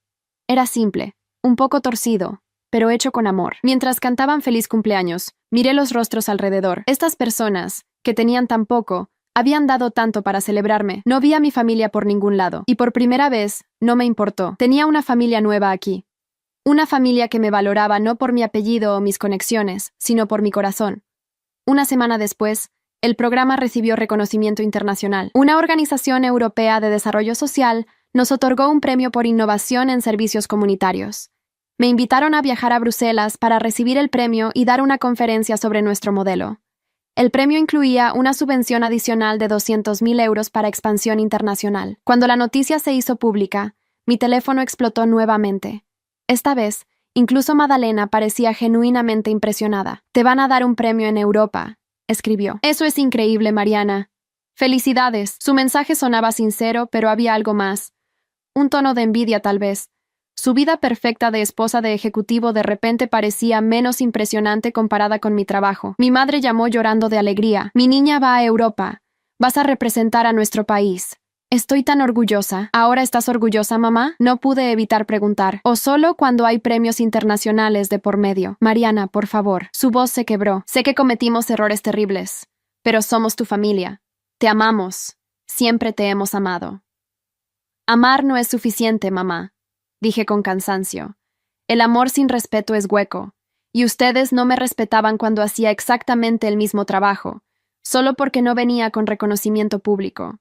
Era simple, un poco torcido, pero hecho con amor. Mientras cantaban feliz cumpleaños, miré los rostros alrededor. Estas personas, que tenían tan poco, habían dado tanto para celebrarme. No vi a mi familia por ningún lado, y por primera vez, no me importó. Tenía una familia nueva aquí. Una familia que me valoraba no por mi apellido o mis conexiones, sino por mi corazón. Una semana después, el programa recibió reconocimiento internacional. Una organización europea de desarrollo social nos otorgó un premio por innovación en servicios comunitarios. Me invitaron a viajar a Bruselas para recibir el premio y dar una conferencia sobre nuestro modelo. El premio incluía una subvención adicional de 200.000 euros para expansión internacional. Cuando la noticia se hizo pública, mi teléfono explotó nuevamente. Esta vez, incluso Madalena parecía genuinamente impresionada. «Te van a dar un premio en Europa», escribió. «Eso es increíble, Mariana. Felicidades». Su mensaje sonaba sincero, pero había algo más. Un tono de envidia, tal vez. Su vida perfecta de esposa de ejecutivo de repente parecía menos impresionante comparada con mi trabajo. Mi madre llamó llorando de alegría. «Mi niña va a Europa. Vas a representar a nuestro país». «Estoy tan orgullosa». «¿Ahora estás orgullosa, mamá?», no pude evitar preguntar. «¿O solo cuando hay premios internacionales de por medio?» «Mariana, por favor». Su voz se quebró. «Sé que cometimos errores terribles, pero somos tu familia. Te amamos. Siempre te hemos amado». «Amar no es suficiente, mamá», dije con cansancio. «El amor sin respeto es hueco, y ustedes no me respetaban cuando hacía exactamente el mismo trabajo, solo porque no venía con reconocimiento público».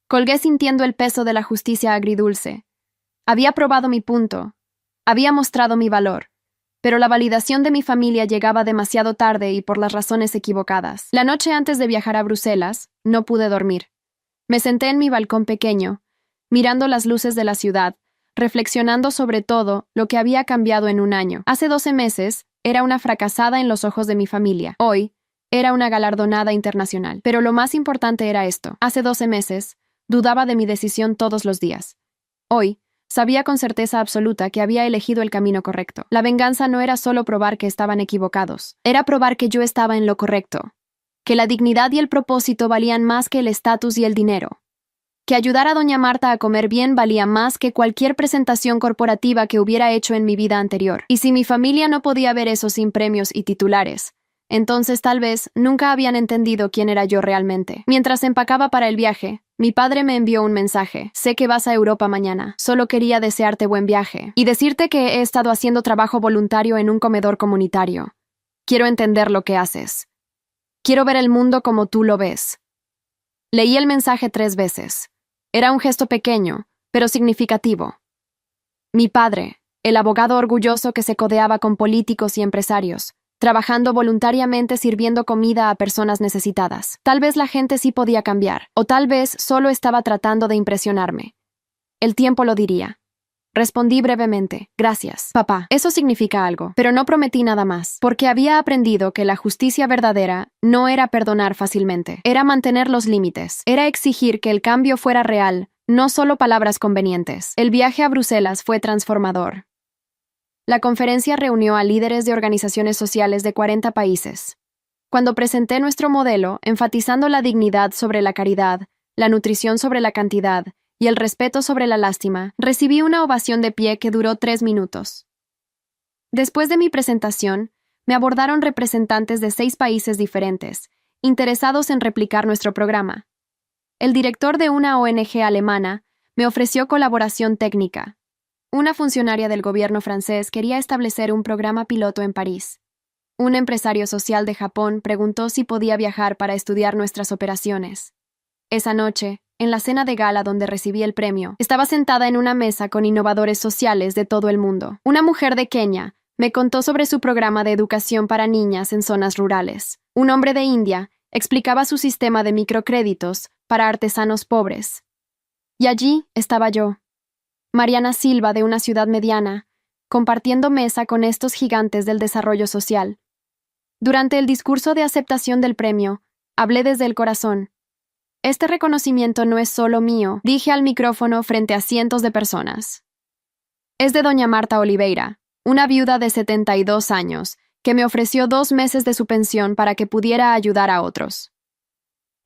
Colgué sintiendo el peso de la justicia agridulce. Había probado mi punto. Había mostrado mi valor. Pero la validación de mi familia llegaba demasiado tarde y por las razones equivocadas. La noche antes de viajar a Bruselas, no pude dormir. Me senté en mi balcón pequeño, mirando las luces de la ciudad, reflexionando sobre todo lo que había cambiado en un año. Hace 12 meses, era una fracasada en los ojos de mi familia. Hoy, era una galardonada internacional. Pero lo más importante era esto. Hace 12 meses, dudaba de mi decisión todos los días. Hoy, sabía con certeza absoluta que había elegido el camino correcto. La venganza no era solo probar que estaban equivocados, era probar que yo estaba en lo correcto, que la dignidad y el propósito valían más que el estatus y el dinero, que ayudar a doña Marta a comer bien valía más que cualquier presentación corporativa que hubiera hecho en mi vida anterior. Y si mi familia no podía ver eso sin premios y titulares, entonces tal vez nunca habían entendido quién era yo realmente. Mientras empacaba para el viaje, mi padre me envió un mensaje. Sé que vas a Europa mañana. Solo quería desearte buen viaje y decirte que he estado haciendo trabajo voluntario en un comedor comunitario. Quiero entender lo que haces. Quiero ver el mundo como tú lo ves. Leí el mensaje 3 veces. Era un gesto pequeño, pero significativo. Mi padre, el abogado orgulloso que se codeaba con políticos y empresarios, trabajando voluntariamente sirviendo comida a personas necesitadas. Tal vez la gente sí podía cambiar, o tal vez solo estaba tratando de impresionarme. El tiempo lo diría. Respondí brevemente, gracias, papá. Eso significa algo, pero no prometí nada más, porque había aprendido que la justicia verdadera no era perdonar fácilmente, era mantener los límites, era exigir que el cambio fuera real, no solo palabras convenientes. El viaje a Bruselas fue transformador. La conferencia reunió a líderes de organizaciones sociales de 40 países. Cuando presenté nuestro modelo, enfatizando la dignidad sobre la caridad, la nutrición sobre la cantidad, y el respeto sobre la lástima, recibí una ovación de pie que duró 3 minutos. Después de mi presentación, me abordaron representantes de 6 países diferentes, interesados en replicar nuestro programa. El director de una ONG alemana me ofreció colaboración técnica. Una funcionaria del gobierno francés quería establecer un programa piloto en París. Un empresario social de Japón preguntó si podía viajar para estudiar nuestras operaciones. Esa noche, en la cena de gala donde recibí el premio, estaba sentada en una mesa con innovadores sociales de todo el mundo. Una mujer de Kenia me contó sobre su programa de educación para niñas en zonas rurales. Un hombre de India explicaba su sistema de microcréditos para artesanos pobres. Y allí estaba yo, Mariana Silva, de una ciudad mediana, compartiendo mesa con estos gigantes del desarrollo social. Durante el discurso de aceptación del premio, hablé desde el corazón. Este reconocimiento no es solo mío, dije al micrófono frente a cientos de personas. Es de doña Marta Oliveira, una viuda de 72 años, que me ofreció 2 meses de su pensión para que pudiera ayudar a otros.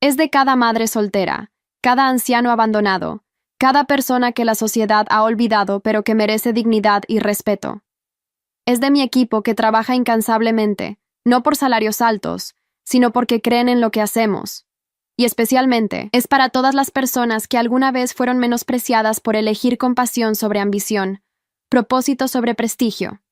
Es de cada madre soltera, cada anciano abandonado, cada persona que la sociedad ha olvidado pero que merece dignidad y respeto. Es de mi equipo que trabaja incansablemente, no por salarios altos, sino porque creen en lo que hacemos. Y especialmente es para todas las personas que alguna vez fueron menospreciadas por elegir compasión sobre ambición, propósito sobre prestigio.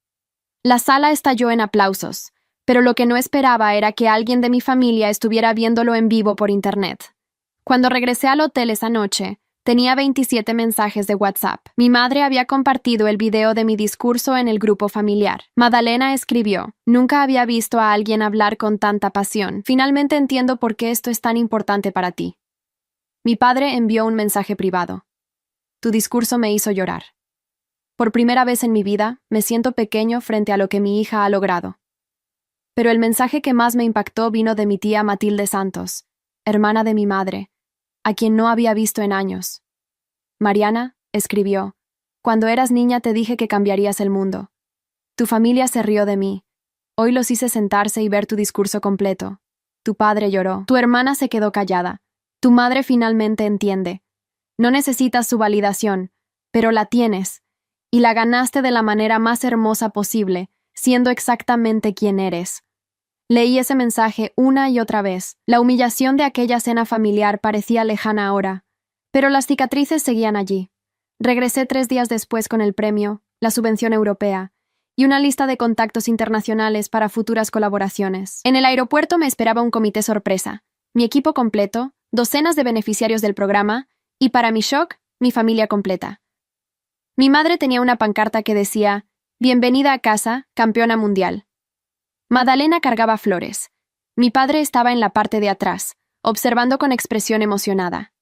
La sala estalló en aplausos, pero lo que no esperaba era que alguien de mi familia estuviera viéndolo en vivo por internet. Cuando regresé al hotel esa noche, tenía 27 mensajes de WhatsApp. Mi madre había compartido el video de mi discurso en el grupo familiar. Madalena escribió, nunca había visto a alguien hablar con tanta pasión. Finalmente entiendo por qué esto es tan importante para ti. Mi padre envió un mensaje privado. Tu discurso me hizo llorar. Por primera vez en mi vida, me siento pequeño frente a lo que mi hija ha logrado. Pero el mensaje que más me impactó vino de mi tía Matilde Santos, hermana de mi madre, a quien no había visto en años. Mariana, escribió, cuando eras niña te dije que cambiarías el mundo. Tu familia se rió de mí. Hoy los hice sentarse y ver tu discurso completo. Tu padre lloró. Tu hermana se quedó callada. Tu madre finalmente entiende. No necesitas su validación, pero la tienes, y la ganaste de la manera más hermosa posible, siendo exactamente quien eres. Leí ese mensaje una y otra vez. La humillación de aquella cena familiar parecía lejana ahora, pero las cicatrices seguían allí. Regresé 3 días después con el premio, la subvención europea y una lista de contactos internacionales para futuras colaboraciones. En el aeropuerto me esperaba un comité sorpresa, mi equipo completo, docenas de beneficiarios del programa y, para mi shock, mi familia completa. Mi madre tenía una pancarta que decía, «Bienvenida a casa, campeona mundial». Madalena cargaba flores. Mi padre estaba en la parte de atrás, observando con expresión emocionada.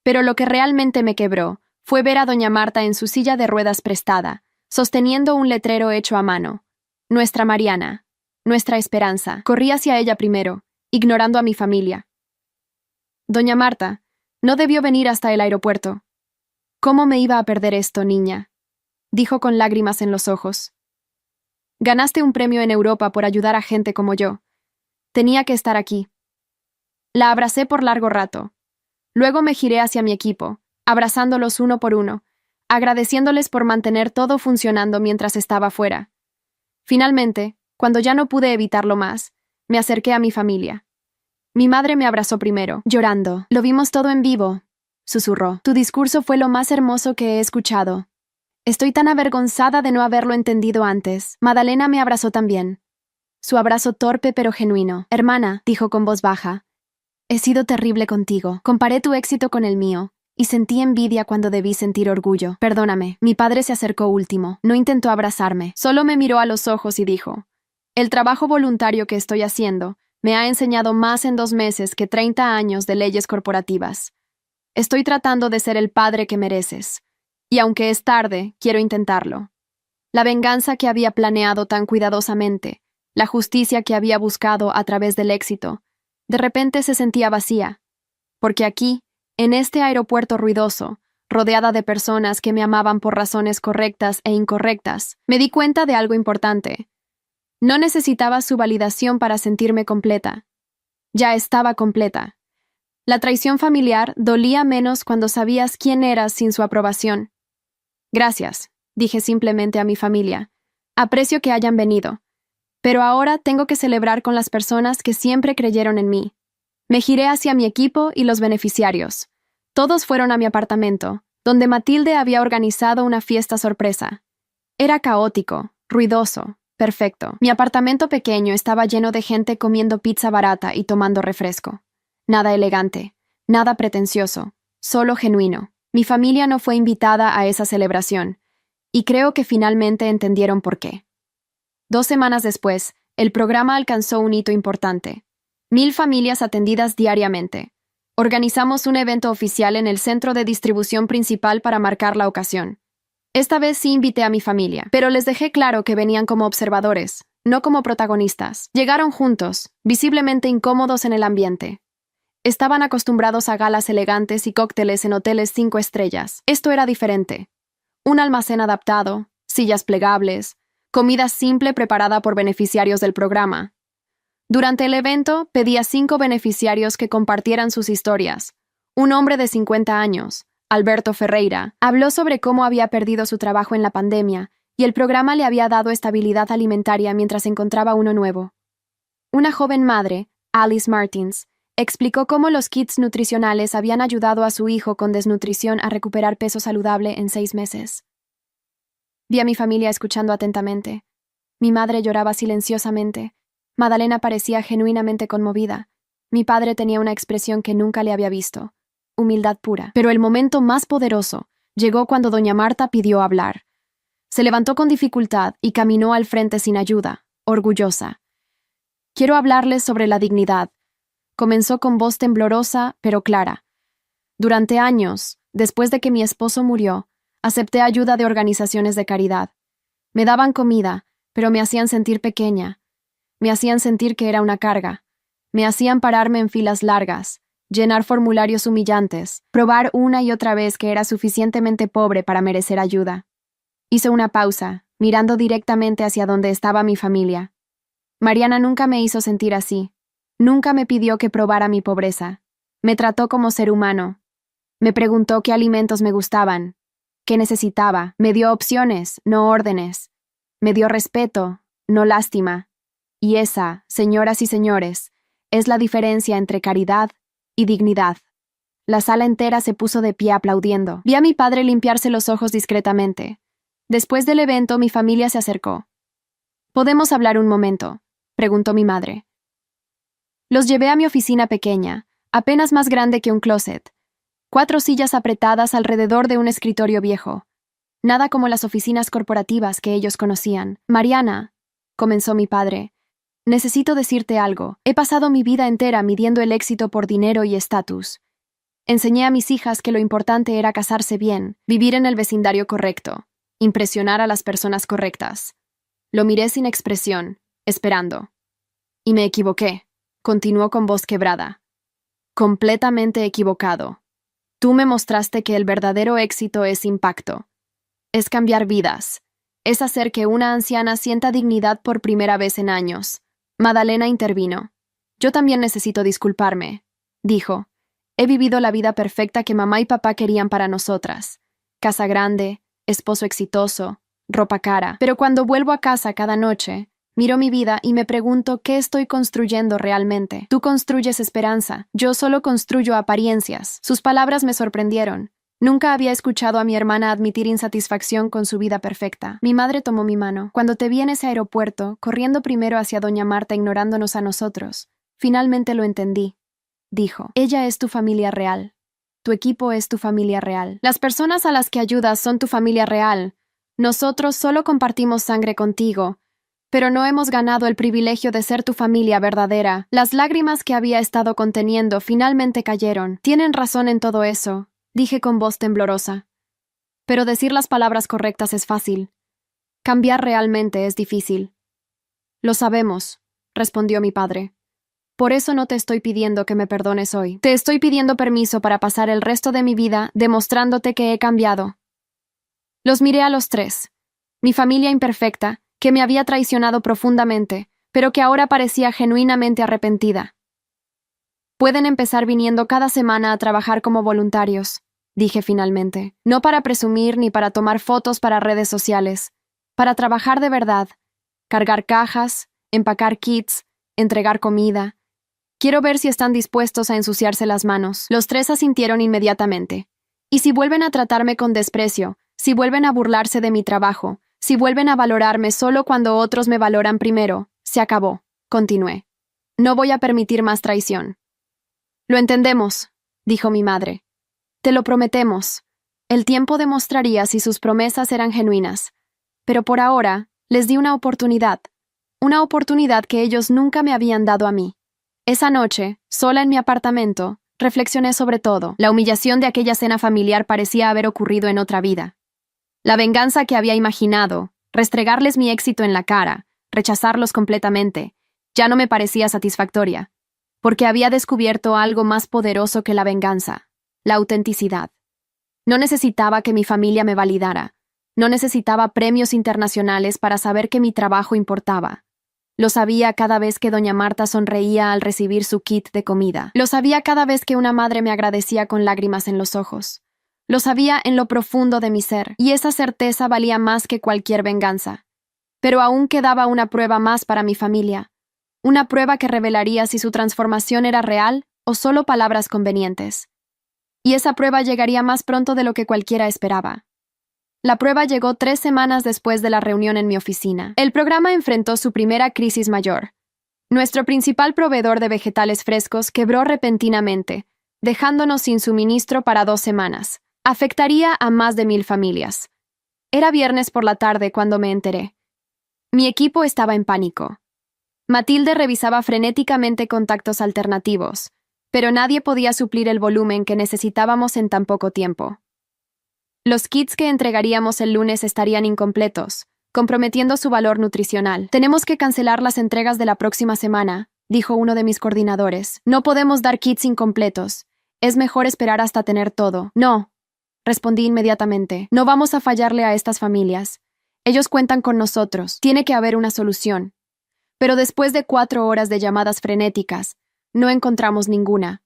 Pero lo que realmente me quebró fue ver a doña Marta en su silla de ruedas prestada, sosteniendo un letrero hecho a mano. Nuestra Mariana, nuestra esperanza. Corrí hacia ella primero, ignorando a mi familia. Doña Marta, no debió venir hasta el aeropuerto. ¿Cómo me iba a perder esto, niña?, dijo con lágrimas en los ojos. Ganaste un premio en Europa por ayudar a gente como yo. Tenía que estar aquí. La abracé por largo rato. Luego me giré hacia mi equipo, abrazándolos uno por uno, agradeciéndoles por mantener todo funcionando mientras estaba fuera. Finalmente, cuando ya no pude evitarlo más, me acerqué a mi familia. Mi madre me abrazó primero, llorando. Lo vimos todo en vivo, susurró. Tu discurso fue lo más hermoso que he escuchado. Estoy tan avergonzada de no haberlo entendido antes. Madalena me abrazó también. Su abrazo torpe pero genuino. Hermana, dijo con voz baja, he sido terrible contigo. Comparé tu éxito con el mío, y sentí envidia cuando debí sentir orgullo. Perdóname. Mi padre se acercó último. No intentó abrazarme. Solo me miró a los ojos y dijo, el trabajo voluntario que estoy haciendo me ha enseñado más en 2 meses que 30 años de leyes corporativas. Estoy tratando de ser el padre que mereces. Y aunque es tarde, quiero intentarlo. La venganza que había planeado tan cuidadosamente, la justicia que había buscado a través del éxito, de repente se sentía vacía. Porque aquí, en este aeropuerto ruidoso, rodeada de personas que me amaban por razones correctas e incorrectas, me di cuenta de algo importante. No necesitaba su validación para sentirme completa. Ya estaba completa. La traición familiar dolía menos cuando sabías quién eras sin su aprobación. Gracias, dije simplemente a mi familia. Aprecio que hayan venido. Pero ahora tengo que celebrar con las personas que siempre creyeron en mí. Me giré hacia mi equipo y los beneficiarios. Todos fueron a mi apartamento, donde Matilde había organizado una fiesta sorpresa. Era caótico, ruidoso, perfecto. Mi apartamento pequeño estaba lleno de gente comiendo pizza barata y tomando refresco. Nada elegante, nada pretencioso, solo genuino. Mi familia no fue invitada a esa celebración, y creo que finalmente entendieron por qué. 2 semanas después, el programa alcanzó un hito importante. 1000 familias atendidas diariamente. Organizamos un evento oficial en el centro de distribución principal para marcar la ocasión. Esta vez sí invité a mi familia, pero les dejé claro que venían como observadores, no como protagonistas. Llegaron juntos, visiblemente incómodos en el ambiente. Estaban acostumbrados a galas elegantes y cócteles en hoteles 5 estrellas. Esto era diferente. Un almacén adaptado, sillas plegables, comida simple preparada por beneficiarios del programa. Durante el evento, pedí a 5 beneficiarios que compartieran sus historias. Un hombre de 50 años, Alberto Ferreira, habló sobre cómo había perdido su trabajo en la pandemia y el programa le había dado estabilidad alimentaria mientras encontraba uno nuevo. Una joven madre, Alice Martins, explicó cómo los kits nutricionales habían ayudado a su hijo con desnutrición a recuperar peso saludable en 6 meses. Vi a mi familia escuchando atentamente. Mi madre lloraba silenciosamente. Madalena parecía genuinamente conmovida. Mi padre tenía una expresión que nunca le había visto. Humildad pura. Pero el momento más poderoso llegó cuando doña Marta pidió hablar. Se levantó con dificultad y caminó al frente sin ayuda, orgullosa. Quiero hablarles sobre la dignidad. Comenzó con voz temblorosa, pero clara. Durante años, después de que mi esposo murió, acepté ayuda de organizaciones de caridad. Me daban comida, pero me hacían sentir pequeña. Me hacían sentir que era una carga. Me hacían pararme en filas largas, llenar formularios humillantes, probar una y otra vez que era suficientemente pobre para merecer ayuda. Hice una pausa, mirando directamente hacia donde estaba mi familia. Mariana nunca me hizo sentir así. Nunca me pidió que probara mi pobreza. Me trató como ser humano. Me preguntó qué alimentos me gustaban, qué necesitaba. Me dio opciones, no órdenes. Me dio respeto, no lástima. Y esa, señoras y señores, es la diferencia entre caridad y dignidad. La sala entera se puso de pie aplaudiendo. Vi a mi padre limpiarse los ojos discretamente. Después del evento, mi familia se acercó. ¿Podemos hablar un momento?, preguntó mi madre. Los llevé a mi oficina pequeña, apenas más grande que un closet. 4 sillas apretadas alrededor de un escritorio viejo. Nada como las oficinas corporativas que ellos conocían. Mariana, comenzó mi padre, necesito decirte algo. He pasado mi vida entera midiendo el éxito por dinero y estatus. Enseñé a mis hijas que lo importante era casarse bien, vivir en el vecindario correcto, impresionar a las personas correctas. Lo miré sin expresión, esperando. Y me equivoqué, continuó con voz quebrada. Completamente equivocado. Tú me mostraste que el verdadero éxito es impacto. Es cambiar vidas. Es hacer que una anciana sienta dignidad por primera vez en años. Madalena intervino. Yo también necesito disculparme. dijo. He vivido la vida perfecta que mamá y papá querían para nosotras. Casa grande, esposo exitoso, ropa cara. Pero cuando vuelvo a casa cada noche, miro mi vida y me pregunto qué estoy construyendo realmente. Tú construyes esperanza, yo solo construyo apariencias. Sus palabras me sorprendieron. Nunca había escuchado a mi hermana admitir insatisfacción con su vida perfecta. Mi madre tomó mi mano. Cuando te vi en ese aeropuerto, corriendo primero hacia doña Marta ignorándonos a nosotros, finalmente lo entendí. Dijo, ella es tu familia real. Tu equipo es tu familia real. Las personas a las que ayudas son tu familia real. Nosotros solo compartimos sangre contigo, pero no hemos ganado el privilegio de ser tu familia verdadera. Las lágrimas que había estado conteniendo finalmente cayeron. Tienen razón en todo eso, dije con voz temblorosa. Pero decir las palabras correctas es fácil. Cambiar realmente es difícil. Lo sabemos, respondió mi padre. Por eso no te estoy pidiendo que me perdones hoy. Te estoy pidiendo permiso para pasar el resto de mi vida demostrándote que he cambiado. Los miré a los tres. Mi familia imperfecta, que me había traicionado profundamente, pero que ahora parecía genuinamente arrepentida. Pueden empezar viniendo cada semana a trabajar como voluntarios, dije finalmente. No para presumir ni para tomar fotos para redes sociales. Para trabajar de verdad. Cargar cajas, empacar kits, entregar comida. Quiero ver si están dispuestos a ensuciarse las manos. Los tres asintieron inmediatamente. Y si vuelven a tratarme con desprecio, si vuelven a burlarse de mi trabajo, si vuelven a valorarme solo cuando otros me valoran primero, se acabó, continué. No voy a permitir más traición. Lo entendemos, dijo mi madre. Te lo prometemos. El tiempo demostraría si sus promesas eran genuinas. Pero por ahora, les di una oportunidad que ellos nunca me habían dado a mí. Esa noche, sola en mi apartamento, reflexioné sobre todo. La humillación de aquella cena familiar parecía haber ocurrido en otra vida. La venganza que había imaginado, restregarles mi éxito en la cara, rechazarlos completamente, ya no me parecía satisfactoria, porque había descubierto algo más poderoso que la venganza, la autenticidad. No necesitaba que mi familia me validara, no necesitaba premios internacionales para saber que mi trabajo importaba. Lo sabía cada vez que doña Marta sonreía al recibir su kit de comida. Lo sabía cada vez que una madre me agradecía con lágrimas en los ojos. Lo sabía en lo profundo de mi ser, y esa certeza valía más que cualquier venganza. Pero aún quedaba una prueba más para mi familia. Una prueba que revelaría si su transformación era real o solo palabras convenientes. Y esa prueba llegaría más pronto de lo que cualquiera esperaba. La prueba llegó 3 semanas después de la reunión en mi oficina. El programa enfrentó su primera crisis mayor. Nuestro principal proveedor de vegetales frescos quebró repentinamente, dejándonos sin suministro para 2 semanas. Afectaría a más de 1000 familias. Era viernes por la tarde cuando me enteré. Mi equipo estaba en pánico. Matilde revisaba frenéticamente contactos alternativos, pero nadie podía suplir el volumen que necesitábamos en tan poco tiempo. Los kits que entregaríamos el lunes estarían incompletos, comprometiendo su valor nutricional. Tenemos que cancelar las entregas de la próxima semana, dijo uno de mis coordinadores. No podemos dar kits incompletos. Es mejor esperar hasta tener todo. No, respondí inmediatamente. No vamos a fallarle a estas familias. Ellos cuentan con nosotros. Tiene que haber una solución. Pero después de 4 horas de llamadas frenéticas, no encontramos ninguna.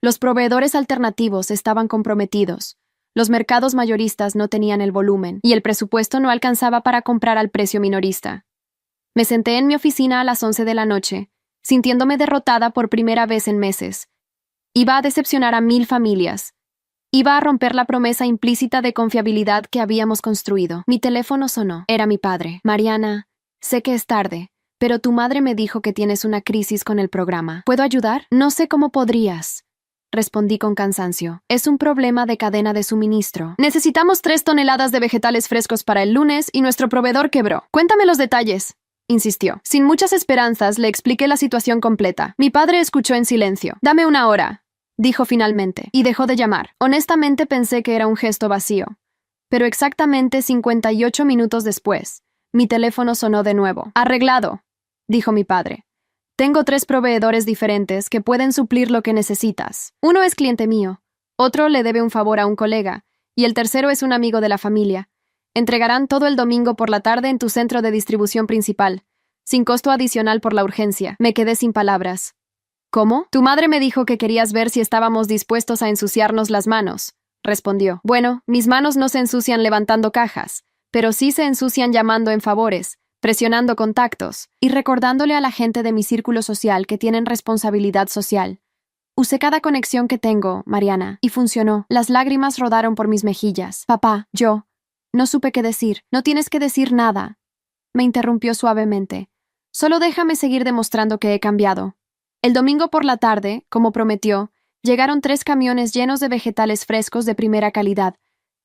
Los proveedores alternativos estaban comprometidos. Los mercados mayoristas no tenían el volumen y el presupuesto no alcanzaba para comprar al precio minorista. Me senté en mi oficina a las 11 de la noche, sintiéndome derrotada por primera vez en meses. Iba a decepcionar a 1000 familias. Iba a romper la promesa implícita de confiabilidad que habíamos construido. Mi teléfono sonó. Era mi padre. Mariana, sé que es tarde, pero tu madre me dijo que tienes una crisis con el programa. ¿Puedo ayudar? No sé cómo podrías. Respondí con cansancio. Es un problema de cadena de suministro. Necesitamos 3 toneladas de vegetales frescos para el lunes y nuestro proveedor quebró. Cuéntame los detalles, insistió. Sin muchas esperanzas, le expliqué la situación completa. Mi padre escuchó en silencio. Dame 1 hora, dijo finalmente, y dejó de llamar. Honestamente pensé que era un gesto vacío. Pero exactamente 58 minutos después, mi teléfono sonó de nuevo. Arreglado, dijo mi padre. Tengo 3 proveedores diferentes que pueden suplir lo que necesitas. Uno es cliente mío, otro le debe un favor a un colega, y el tercero es un amigo de la familia. Entregarán todo el domingo por la tarde en tu centro de distribución principal, sin costo adicional por la urgencia. Me quedé sin palabras. ¿Cómo? Tu madre me dijo que querías ver si estábamos dispuestos a ensuciarnos las manos, respondió. Bueno, mis manos no se ensucian levantando cajas, pero sí se ensucian llamando en favores, presionando contactos y recordándole a la gente de mi círculo social que tienen responsabilidad social. Usé cada conexión que tengo, Mariana, y funcionó. Las lágrimas rodaron por mis mejillas. Papá, yo. No supe qué decir. No tienes que decir nada. Me interrumpió suavemente. Solo déjame seguir demostrando que he cambiado. El domingo por la tarde, como prometió, llegaron 3 camiones llenos de vegetales frescos de primera calidad,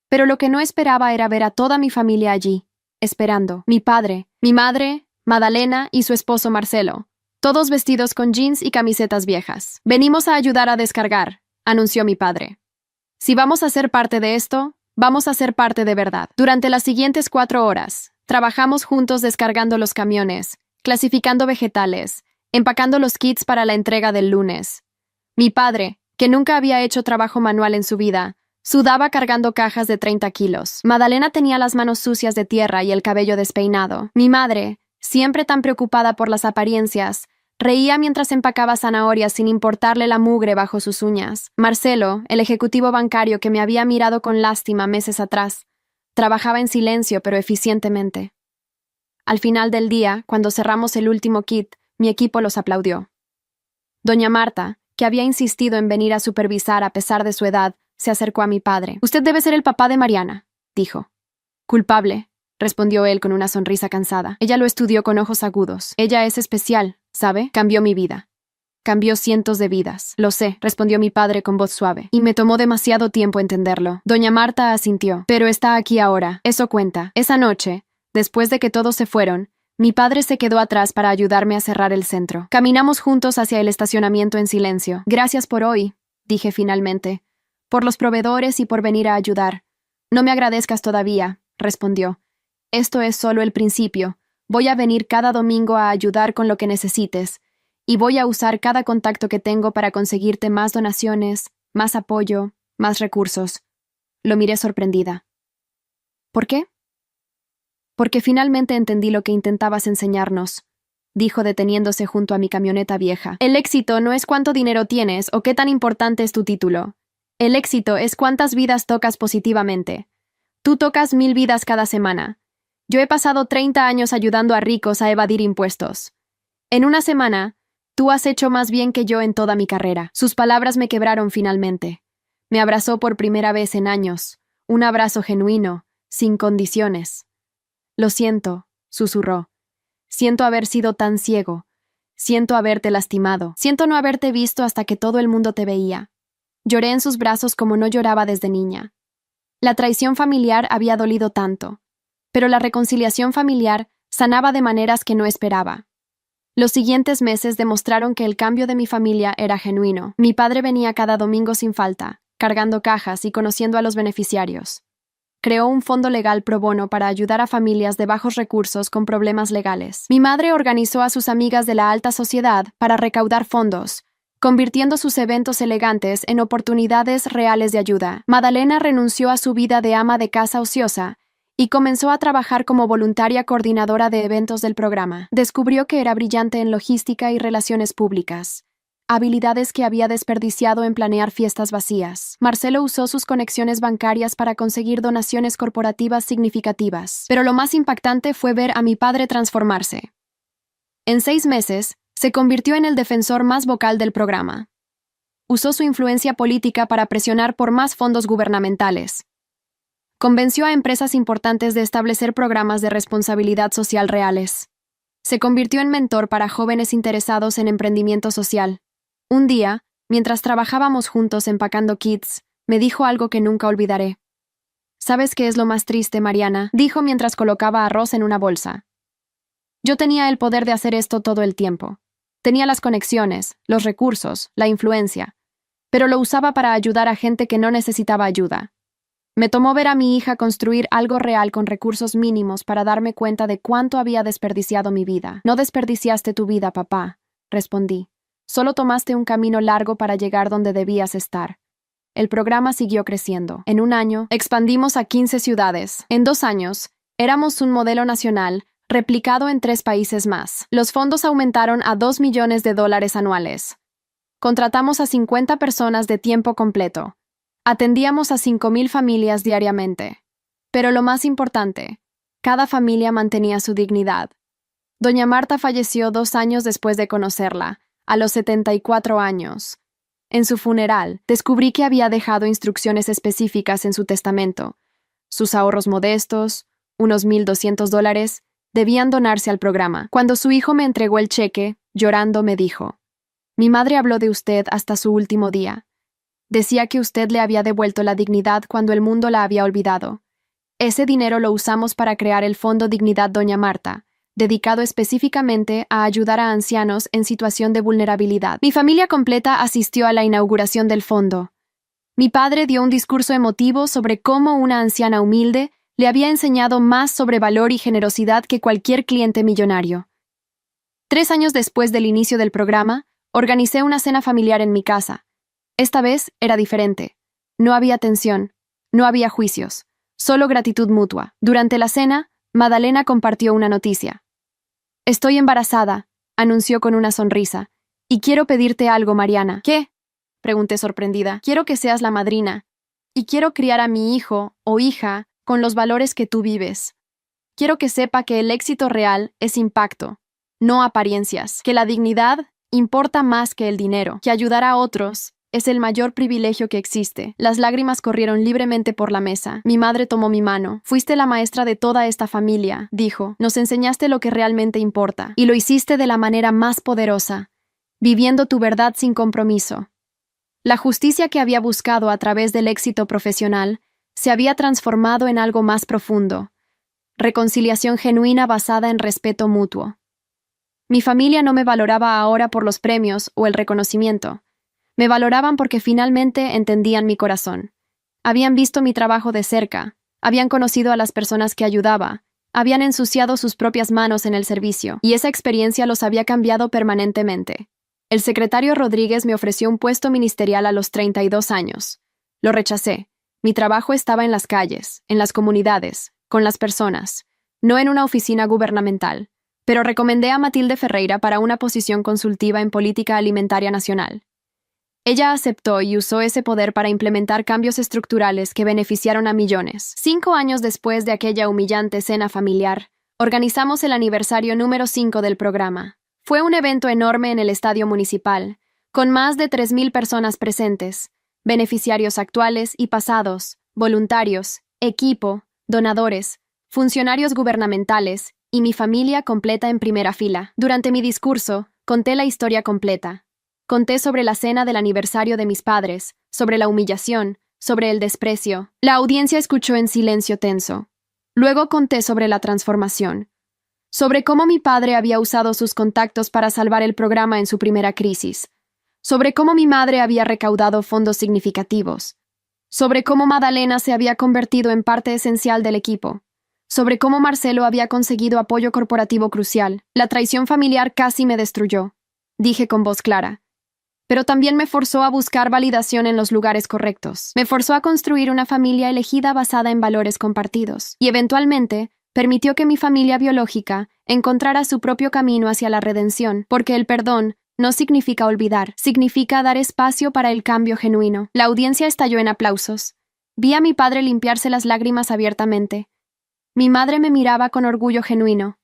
pero lo que no esperaba era ver a toda mi familia allí, esperando. Mi padre, mi madre, Madalena y su esposo Marcelo, todos vestidos con jeans y camisetas viejas. Venimos a ayudar a descargar, anunció mi padre. Si vamos a ser parte de esto, vamos a ser parte de verdad. Durante las siguientes 4 horas, trabajamos juntos descargando los camiones, clasificando vegetales, empacando los kits para la entrega del lunes. Mi padre, que nunca había hecho trabajo manual en su vida, sudaba cargando cajas de 30 kilos. Madalena tenía las manos sucias de tierra y el cabello despeinado. Mi madre, siempre tan preocupada por las apariencias, reía mientras empacaba zanahorias sin importarle la mugre bajo sus uñas. Marcelo, el ejecutivo bancario que me había mirado con lástima meses atrás, trabajaba en silencio pero eficientemente. Al final del día, cuando cerramos el último kit, mi equipo los aplaudió. Doña Marta, que había insistido en venir a supervisar a pesar de su edad, se acercó a mi padre. «Usted debe ser el papá de Mariana», dijo. «Culpable», respondió él con una sonrisa cansada. Ella lo estudió con ojos agudos. «Ella es especial, ¿sabe? Cambió mi vida. Cambió cientos de vidas». «Lo sé», respondió mi padre con voz suave. «Y me tomó demasiado tiempo entenderlo». Doña Marta asintió. «Pero está aquí ahora. Eso cuenta». Esa noche, después de que todos se fueron, mi padre se quedó atrás para ayudarme a cerrar el centro. Caminamos juntos hacia el estacionamiento en silencio. «Gracias por hoy», dije finalmente. «Por los proveedores y por venir a ayudar». «No me agradezcas todavía», respondió. «Esto es solo el principio. Voy a venir cada domingo a ayudar con lo que necesites, y voy a usar cada contacto que tengo para conseguirte más donaciones, más apoyo, más recursos». Lo miré sorprendida. «¿Por qué?» «Porque finalmente entendí lo que intentabas enseñarnos», dijo deteniéndose junto a mi camioneta vieja. «El éxito no es cuánto dinero tienes o qué tan importante es tu título. El éxito es cuántas vidas tocas positivamente. Tú tocas 1000 vidas cada semana. Yo he pasado 30 años ayudando a ricos a evadir impuestos. En una semana, tú has hecho más bien que yo en toda mi carrera». Sus palabras me quebraron finalmente. Me abrazó por primera vez en años. Un abrazo genuino, sin condiciones. «Lo siento», susurró. «Siento haber sido tan ciego. Siento haberte lastimado. Siento no haberte visto hasta que todo el mundo te veía». Lloré en sus brazos como no lloraba desde niña. La traición familiar había dolido tanto, pero la reconciliación familiar sanaba de maneras que no esperaba. Los siguientes meses demostraron que el cambio de mi familia era genuino. Mi padre venía cada domingo sin falta, cargando cajas y conociendo a los beneficiarios. Creó un fondo legal pro bono para ayudar a familias de bajos recursos con problemas legales. Mi madre organizó a sus amigas de la alta sociedad para recaudar fondos, convirtiendo sus eventos elegantes en oportunidades reales de ayuda. Madalena renunció a su vida de ama de casa ociosa y comenzó a trabajar como voluntaria coordinadora de eventos del programa. Descubrió que era brillante en logística y relaciones públicas, habilidades que había desperdiciado en planear fiestas vacías. Marcelo usó sus conexiones bancarias para conseguir donaciones corporativas significativas, pero lo más impactante fue ver a mi padre transformarse. En 6 meses, se convirtió en el defensor más vocal del programa. Usó su influencia política para presionar por más fondos gubernamentales. Convenció a empresas importantes de establecer programas de responsabilidad social reales. Se convirtió en mentor para jóvenes interesados en emprendimiento social. Un día, mientras trabajábamos juntos empacando kits, me dijo algo que nunca olvidaré. «¿Sabes qué es lo más triste, Mariana?», dijo mientras colocaba arroz en una bolsa. «Yo tenía el poder de hacer esto todo el tiempo. Tenía las conexiones, los recursos, la influencia, pero lo usaba para ayudar a gente que no necesitaba ayuda. Me tomó ver a mi hija construir algo real con recursos mínimos para darme cuenta de cuánto había desperdiciado mi vida». «No desperdiciaste tu vida, papá», respondí. «Solo tomaste un camino largo para llegar donde debías estar». El programa siguió creciendo. En un año, expandimos a 15 ciudades. En 2 años, éramos un modelo nacional, replicado en 3 países más. Los fondos aumentaron a $2 millones anuales. Contratamos a 50 personas de tiempo completo. Atendíamos a 5,000 familias diariamente. Pero lo más importante, cada familia mantenía su dignidad. Doña Marta falleció 2 años después de conocerla, a los 74 años. En su funeral, descubrí que había dejado instrucciones específicas en su testamento. Sus ahorros modestos, unos $1,200, debían donarse al programa. Cuando su hijo me entregó el cheque, llorando me dijo: «Mi madre habló de usted hasta su último día. Decía que usted le había devuelto la dignidad cuando el mundo la había olvidado. Ese dinero lo usamos para crear el Fondo Dignidad Doña Marta, dedicado específicamente a ayudar a ancianos en situación de vulnerabilidad». Mi familia completa asistió a la inauguración del fondo. Mi padre dio un discurso emotivo sobre cómo una anciana humilde le había enseñado más sobre valor y generosidad que cualquier cliente millonario. 3 años después del inicio del programa, organicé una cena familiar en mi casa. Esta vez era diferente. No había tensión, no había juicios, solo gratitud mutua. Durante la cena, Madalena compartió una noticia. «Estoy embarazada», anunció con una sonrisa, «y quiero pedirte algo, Mariana». «¿Qué?», pregunté sorprendida. «Quiero que seas la madrina, y quiero criar a mi hijo o hija con los valores que tú vives. Quiero que sepa que el éxito real es impacto, no apariencias, que la dignidad importa más que el dinero, que ayudar a otros es el mayor privilegio que existe». Las lágrimas corrieron libremente por la mesa. Mi madre tomó mi mano. «Fuiste la maestra de toda esta familia», dijo. «Nos enseñaste lo que realmente importa, y lo hiciste de la manera más poderosa, viviendo tu verdad sin compromiso». La justicia que había buscado a través del éxito profesional se había transformado en algo más profundo. Reconciliación genuina basada en respeto mutuo. Mi familia no me valoraba ahora por los premios o el reconocimiento. Me valoraban porque finalmente entendían mi corazón. Habían visto mi trabajo de cerca, habían conocido a las personas que ayudaba, habían ensuciado sus propias manos en el servicio, y esa experiencia los había cambiado permanentemente. El secretario Rodríguez me ofreció un puesto ministerial a los 32 años. Lo rechacé. Mi trabajo estaba en las calles, en las comunidades, con las personas, no en una oficina gubernamental, pero recomendé a Matilde Ferreira para una posición consultiva en política alimentaria nacional. Ella aceptó y usó ese poder para implementar cambios estructurales que beneficiaron a millones. 5 años después de aquella humillante cena familiar, organizamos el aniversario número 5 del programa. Fue un evento enorme en el estadio municipal, con más de 3,000 personas presentes, beneficiarios actuales y pasados, voluntarios, equipo, donadores, funcionarios gubernamentales y mi familia completa en primera fila. Durante mi discurso, conté la historia completa. Conté sobre la cena del aniversario de mis padres, sobre la humillación, sobre el desprecio. La audiencia escuchó en silencio tenso. Luego conté sobre la transformación, sobre cómo mi padre había usado sus contactos para salvar el programa en su primera crisis, sobre cómo mi madre había recaudado fondos significativos, sobre cómo Madalena se había convertido en parte esencial del equipo, sobre cómo Marcelo había conseguido apoyo corporativo crucial. La traición familiar casi me destruyó, dije con voz clara. Pero también me forzó a buscar validación en los lugares correctos. Me forzó a construir una familia elegida basada en valores compartidos. Y eventualmente, permitió que mi familia biológica encontrara su propio camino hacia la redención, porque el perdón no significa olvidar, significa dar espacio para el cambio genuino. La audiencia estalló en aplausos. Vi a mi padre limpiarse las lágrimas abiertamente. Mi madre me miraba con orgullo genuino.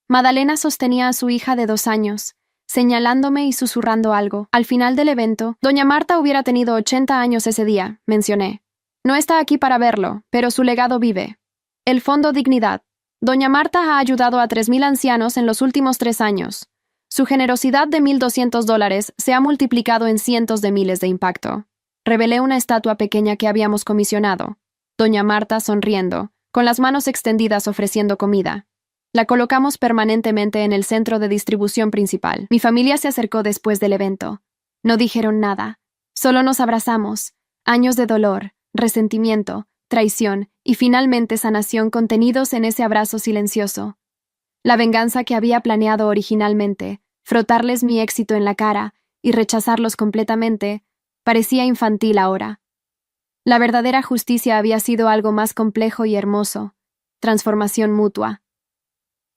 Madalena sostenía a su hija de 2 años, señalándome y susurrando algo. Al final del evento, Doña Marta hubiera tenido 80 años ese día, mencioné. No está aquí para verlo, pero su legado vive. El Fondo Dignidad. Doña Marta ha ayudado a 3,000 ancianos en los últimos 3 años. Su generosidad de $1,200 se ha multiplicado en cientos de miles de impacto. Revelé una estatua pequeña que habíamos comisionado. Doña Marta sonriendo, con las manos extendidas ofreciendo comida. La colocamos permanentemente en el centro de distribución principal. Mi familia se acercó después del evento. No dijeron nada. Solo nos abrazamos. Años de dolor, resentimiento, traición y finalmente sanación contenidos en ese abrazo silencioso. La venganza que había planeado originalmente, frotarles mi éxito en la cara y rechazarlos completamente, parecía infantil ahora. La verdadera justicia había sido algo más complejo y hermoso, transformación mutua.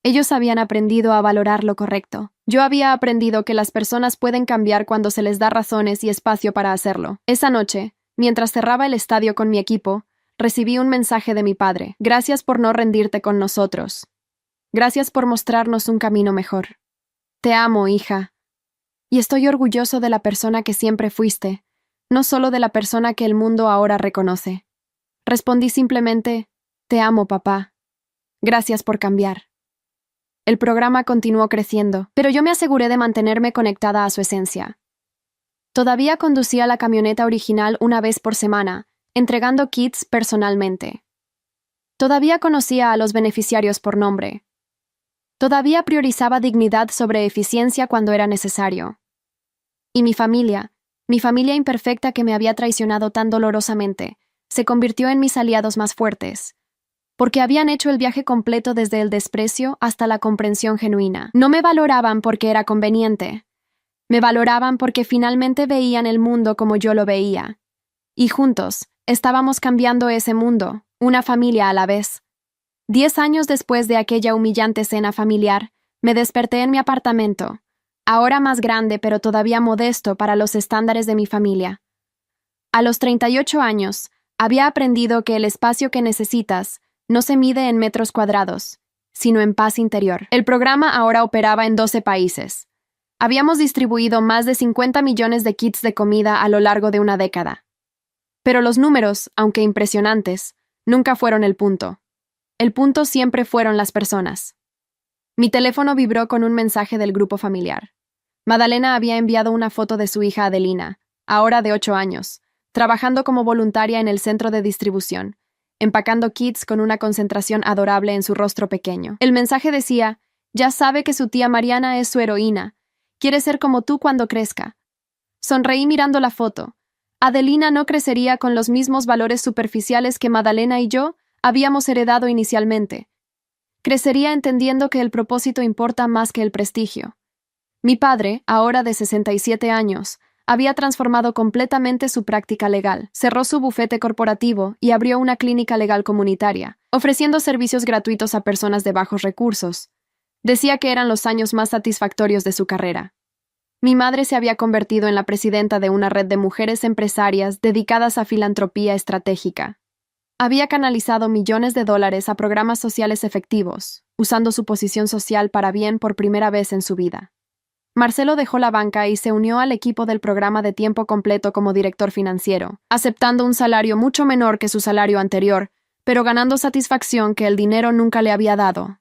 Ellos habían aprendido a valorar lo correcto. Yo había aprendido que las personas pueden cambiar cuando se les da razones y espacio para hacerlo. Esa noche, mientras cerraba el estadio con mi equipo, recibí un mensaje de mi padre. Gracias por no rendirte con nosotros. Gracias por mostrarnos un camino mejor. Te amo, hija. Y estoy orgulloso de la persona que siempre fuiste, no solo de la persona que el mundo ahora reconoce. Respondí simplemente, te amo, papá. Gracias por cambiar. El programa continuó creciendo, pero yo me aseguré de mantenerme conectada a su esencia. Todavía conducía la camioneta original una vez por semana, entregando kits personalmente. Todavía conocía a los beneficiarios por nombre. Todavía priorizaba dignidad sobre eficiencia cuando era necesario. Y mi familia imperfecta que me había traicionado tan dolorosamente, se convirtió en mis aliados más fuertes, porque habían hecho el viaje completo desde el desprecio hasta la comprensión genuina. No me valoraban porque era conveniente. Me valoraban porque finalmente veían el mundo como yo lo veía. Y juntos, estábamos cambiando ese mundo, una familia a la vez. 10 años después de aquella humillante cena familiar, me desperté en mi apartamento, ahora más grande pero todavía modesto para los estándares de mi familia. A los 38 años, había aprendido que el espacio que necesitas no se mide en metros cuadrados, sino en paz interior. El programa ahora operaba en 12 países. Habíamos distribuido más de 50 millones de kits de comida a lo largo de una década. Pero los números, aunque impresionantes, nunca fueron el punto. El punto siempre fueron las personas. Mi teléfono vibró con un mensaje del grupo familiar. Madalena había enviado una foto de su hija Adelina, ahora de 8 años, trabajando como voluntaria en el centro de distribución, empacando kits con una concentración adorable en su rostro pequeño. El mensaje decía, ya sabe que su tía Mariana es su heroína, quiere ser como tú cuando crezca. Sonreí mirando la foto. Adelina no crecería con los mismos valores superficiales que Madalena y yo habíamos heredado inicialmente. Crecería entendiendo que el propósito importa más que el prestigio. Mi padre, ahora de 67 años, había transformado completamente su práctica legal. Cerró su bufete corporativo y abrió una clínica legal comunitaria, ofreciendo servicios gratuitos a personas de bajos recursos. Decía que eran los años más satisfactorios de su carrera. Mi madre se había convertido en la presidenta de una red de mujeres empresarias dedicadas a filantropía estratégica. Había canalizado millones de dólares a programas sociales efectivos, usando su posición social para bien por primera vez en su vida. Marcelo dejó la banca y se unió al equipo del programa de tiempo completo como director financiero, aceptando un salario mucho menor que su salario anterior, pero ganando satisfacción que el dinero nunca le había dado.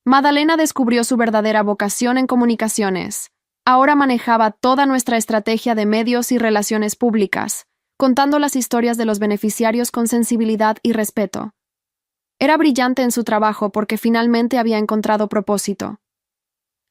Madalena descubrió su verdadera vocación en comunicaciones. Ahora manejaba toda nuestra estrategia de medios y relaciones públicas, contando las historias de los beneficiarios con sensibilidad y respeto. Era brillante en su trabajo porque finalmente había encontrado propósito.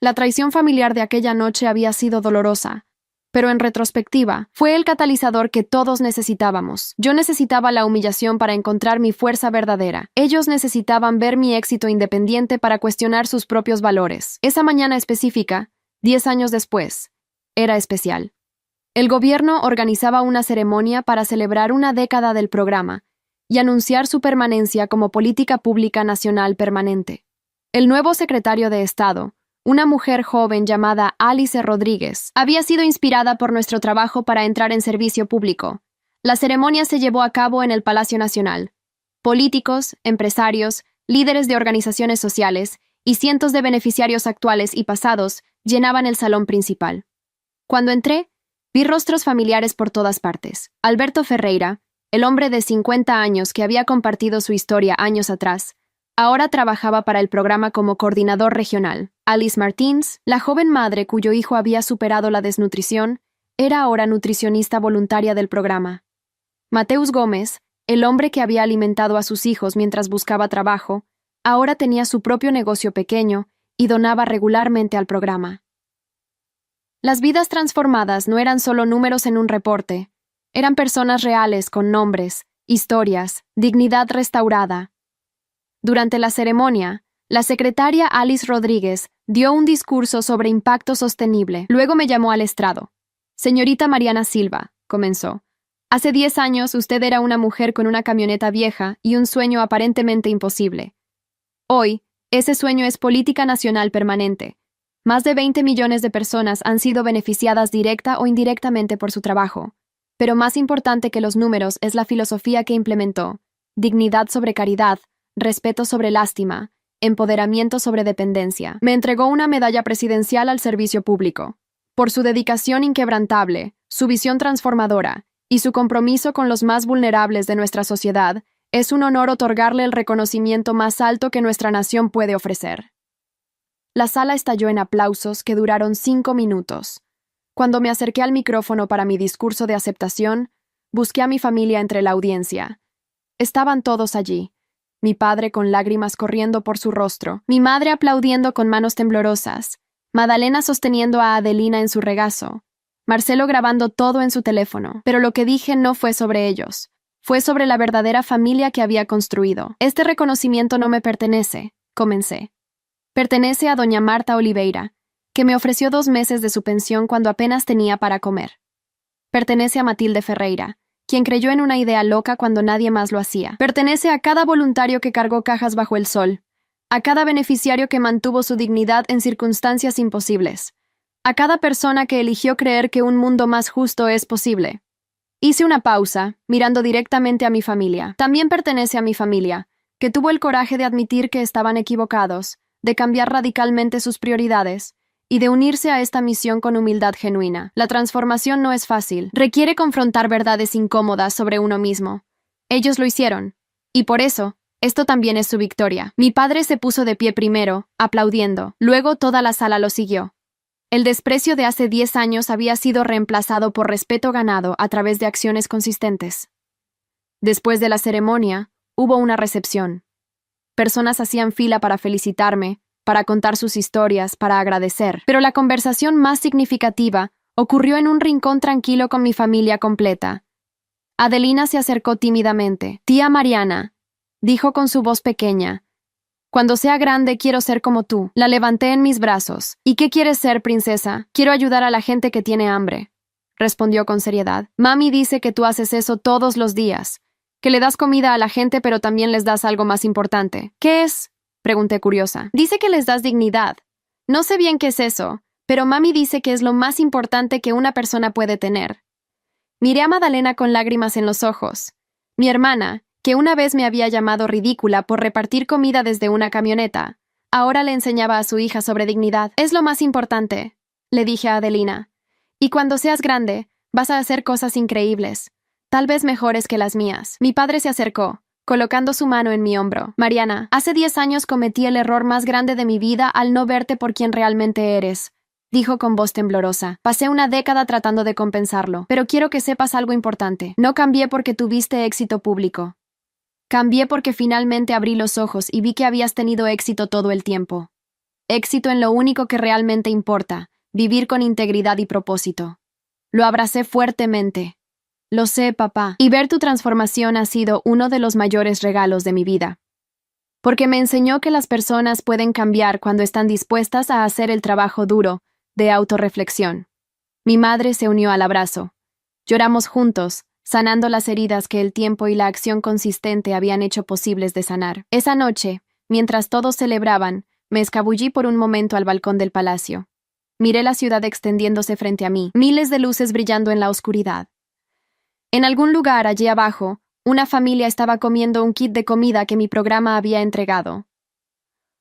La traición familiar de aquella noche había sido dolorosa, pero en retrospectiva, fue el catalizador que todos necesitábamos. Yo necesitaba la humillación para encontrar mi fuerza verdadera. Ellos necesitaban ver mi éxito independiente para cuestionar sus propios valores. Esa mañana específica, 10 años después, era especial. El gobierno organizaba una ceremonia para celebrar una década del programa y anunciar su permanencia como política pública nacional permanente. El nuevo secretario de Estado, una mujer joven llamada Alice Rodríguez, había sido inspirada por nuestro trabajo para entrar en servicio público. La ceremonia se llevó a cabo en el Palacio Nacional. Políticos, empresarios, líderes de organizaciones sociales y cientos de beneficiarios actuales y pasados llenaban el salón principal. Cuando entré, vi rostros familiares por todas partes. Alberto Ferreira, el hombre de 50 años que había compartido su historia años atrás, ahora trabajaba para el programa como coordinador regional. Alice Martins, la joven madre cuyo hijo había superado la desnutrición, era ahora nutricionista voluntaria del programa. Mateus Gómez, el hombre que había alimentado a sus hijos mientras buscaba trabajo, ahora tenía su propio negocio pequeño y donaba regularmente al programa. Las vidas transformadas no eran solo números en un reporte, eran personas reales con nombres, historias, dignidad restaurada. Durante la ceremonia, la secretaria Alice Rodríguez dio un discurso sobre impacto sostenible. Luego me llamó al estrado. Señorita Mariana Silva, comenzó. Hace 10 años usted era una mujer con una camioneta vieja y un sueño aparentemente imposible. Hoy, ese sueño es política nacional permanente. Más de 20 millones de personas han sido beneficiadas directa o indirectamente por su trabajo. Pero más importante que los números es la filosofía que implementó: dignidad sobre caridad, respeto sobre lástima, empoderamiento sobre dependencia. Me entregó una medalla presidencial al servicio público. Por su dedicación inquebrantable, su visión transformadora y su compromiso con los más vulnerables de nuestra sociedad, es un honor otorgarle el reconocimiento más alto que nuestra nación puede ofrecer. La sala estalló en aplausos que duraron 5 minutos. Cuando me acerqué al micrófono para mi discurso de aceptación, busqué a mi familia entre la audiencia. Estaban todos allí. Mi padre con lágrimas corriendo por su rostro, mi madre aplaudiendo con manos temblorosas, Madalena sosteniendo a Adelina en su regazo, Marcelo grabando todo en su teléfono. Pero lo que dije no fue sobre ellos. Fue sobre la verdadera familia que había construido. Este reconocimiento no me pertenece, comencé. Pertenece a doña Marta Oliveira, que me ofreció 2 meses de su pensión cuando apenas tenía para comer. Pertenece a Matilde Ferreira, quien creyó en una idea loca cuando nadie más lo hacía. Pertenece a cada voluntario que cargó cajas bajo el sol, a cada beneficiario que mantuvo su dignidad en circunstancias imposibles, a cada persona que eligió creer que un mundo más justo es posible. Hice una pausa, mirando directamente a mi familia. También pertenece a mi familia, que tuvo el coraje de admitir que estaban equivocados, de cambiar radicalmente sus prioridades y de unirse a esta misión con humildad genuina. La transformación no es fácil, requiere confrontar verdades incómodas sobre uno mismo. Ellos lo hicieron, y por eso, esto también es su victoria. Mi padre se puso de pie primero, aplaudiendo, luego toda la sala lo siguió. El desprecio de hace 10 años había sido reemplazado por respeto ganado a través de acciones consistentes. Después de la ceremonia, hubo una recepción. Personas hacían fila para felicitarme, para contar sus historias, para agradecer. Pero la conversación más significativa ocurrió en un rincón tranquilo con mi familia completa. Adelina se acercó tímidamente. «Tía Mariana», dijo con su voz pequeña, «cuando sea grande quiero ser como tú». La levanté en mis brazos. «¿Y qué quieres ser, princesa?» «Quiero ayudar a la gente que tiene hambre», respondió con seriedad. «Mami dice que tú haces eso todos los días, que le das comida a la gente pero también les das algo más importante». «¿Qué es?», pregunté curiosa. «Dice que les das dignidad. No sé bien qué es eso, pero mami dice que es lo más importante que una persona puede tener». Miré a Madalena con lágrimas en los ojos. Mi hermana, que una vez me había llamado ridícula por repartir comida desde una camioneta, ahora le enseñaba a su hija sobre dignidad. «Es lo más importante», le dije a Adelina. «Y cuando seas grande, vas a hacer cosas increíbles, tal vez mejores que las mías». Mi padre se acercó, colocando su mano en mi hombro. «Mariana, hace 10 años cometí el error más grande de mi vida al no verte por quien realmente eres», dijo con voz temblorosa. «Pasé una década tratando de compensarlo, pero quiero que sepas algo importante. No cambié porque tuviste éxito público. Cambié porque finalmente abrí los ojos y vi que habías tenido éxito todo el tiempo. Éxito en lo único que realmente importa, vivir con integridad y propósito». Lo abracé fuertemente. «Lo sé, papá, y ver tu transformación ha sido uno de los mayores regalos de mi vida. Porque me enseñó que las personas pueden cambiar cuando están dispuestas a hacer el trabajo duro de autorreflexión». Mi madre se unió al abrazo. Lloramos juntos, sanando las heridas que el tiempo y la acción consistente habían hecho posibles de sanar. Esa noche, mientras todos celebraban, me escabullí por un momento al balcón del palacio. Miré la ciudad extendiéndose frente a mí, miles de luces brillando en la oscuridad. En algún lugar allí abajo, una familia estaba comiendo un kit de comida que mi programa había entregado.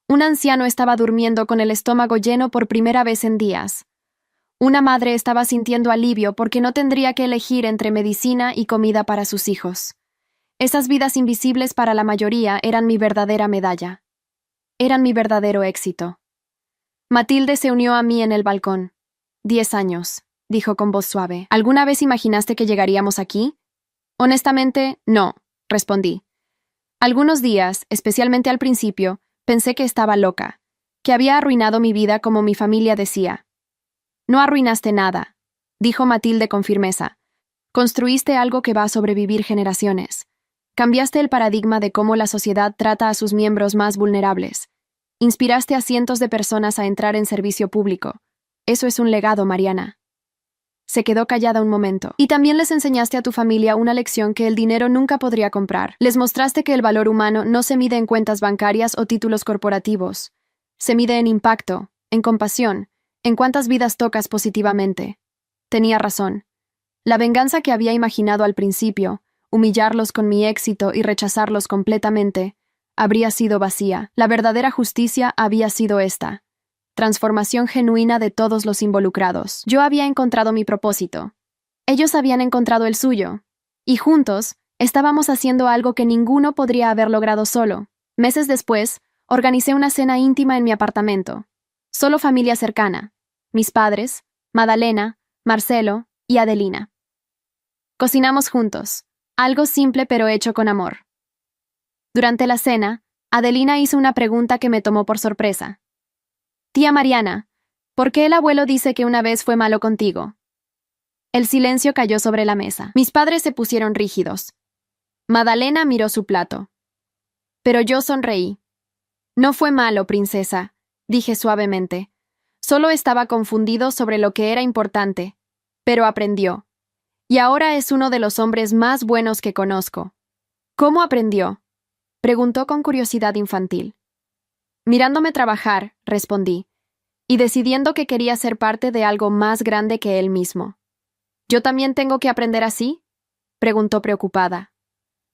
Un anciano estaba durmiendo con el estómago lleno por primera vez en días. Una madre estaba sintiendo alivio porque no tendría que elegir entre medicina y comida para sus hijos. Esas vidas invisibles para la mayoría eran mi verdadera medalla. Eran mi verdadero éxito. Matilde se unió a mí en el balcón. 10 años, dijo con voz suave. ¿Alguna vez imaginaste que llegaríamos aquí? Honestamente, no, respondí. Algunos días, especialmente al principio, pensé que estaba loca, que había arruinado mi vida como mi familia decía. No arruinaste nada, dijo Matilde con firmeza. Construiste algo que va a sobrevivir generaciones. Cambiaste el paradigma de cómo la sociedad trata a sus miembros más vulnerables. Inspiraste a cientos de personas a entrar en servicio público. Eso es un legado, Mariana. Se quedó callada un momento. Y también les enseñaste a tu familia una lección que el dinero nunca podría comprar. Les mostraste que el valor humano no se mide en cuentas bancarias o títulos corporativos. Se mide en impacto, en compasión, ¿En cuántas vidas tocas positivamente? Tenía razón. La venganza que había imaginado al principio, humillarlos con mi éxito y rechazarlos completamente, habría sido vacía. La verdadera justicia había sido esta: transformación genuina de todos los involucrados. Yo había encontrado mi propósito. Ellos habían encontrado el suyo. Y juntos, estábamos haciendo algo que ninguno podría haber logrado solo. Meses después, organicé una cena íntima en mi apartamento. Solo familia cercana: mis padres, Madalena, Marcelo y Adelina. Cocinamos juntos, algo simple pero hecho con amor. Durante la cena, Adelina hizo una pregunta que me tomó por sorpresa. Tía Mariana, ¿por qué el abuelo dice que una vez fue malo contigo? El silencio cayó sobre la mesa. Mis padres se pusieron rígidos. Madalena miró su plato. Pero yo sonreí. No fue malo, princesa, dije suavemente. Solo estaba confundido sobre lo que era importante, pero aprendió. Y ahora es uno de los hombres más buenos que conozco. ¿Cómo aprendió?, preguntó con curiosidad infantil. Mirándome trabajar, respondí, y decidiendo que quería ser parte de algo más grande que él mismo. ¿Yo también tengo que aprender así?, preguntó preocupada.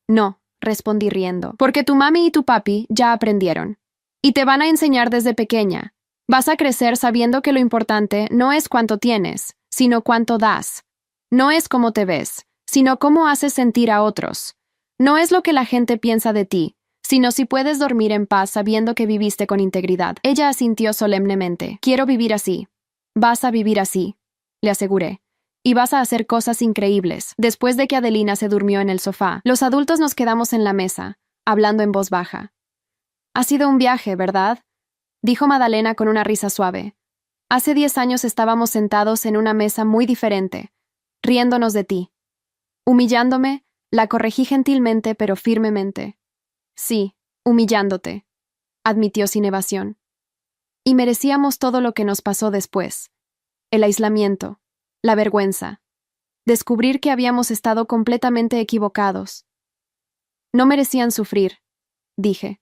No, respondí riendo, porque tu mami y tu papi ya aprendieron. Y te van a enseñar desde pequeña. Vas a crecer sabiendo que lo importante no es cuánto tienes, sino cuánto das. No es cómo te ves, sino cómo haces sentir a otros. No es lo que la gente piensa de ti, sino si puedes dormir en paz sabiendo que viviste con integridad. Ella asintió solemnemente. Quiero vivir así. Vas a vivir así, le aseguré. Y vas a hacer cosas increíbles. Después de que Adelina se durmió en el sofá, los adultos nos quedamos en la mesa, hablando en voz baja. Ha sido un viaje, ¿verdad?, dijo Madalena con una risa suave. Hace 10 años estábamos sentados en una mesa muy diferente, riéndonos de ti. Humillándome, la corregí gentilmente pero firmemente. Sí, humillándote, admitió sin evasión. Y merecíamos todo lo que nos pasó después. El aislamiento, la vergüenza, descubrir que habíamos estado completamente equivocados. No merecían sufrir, dije.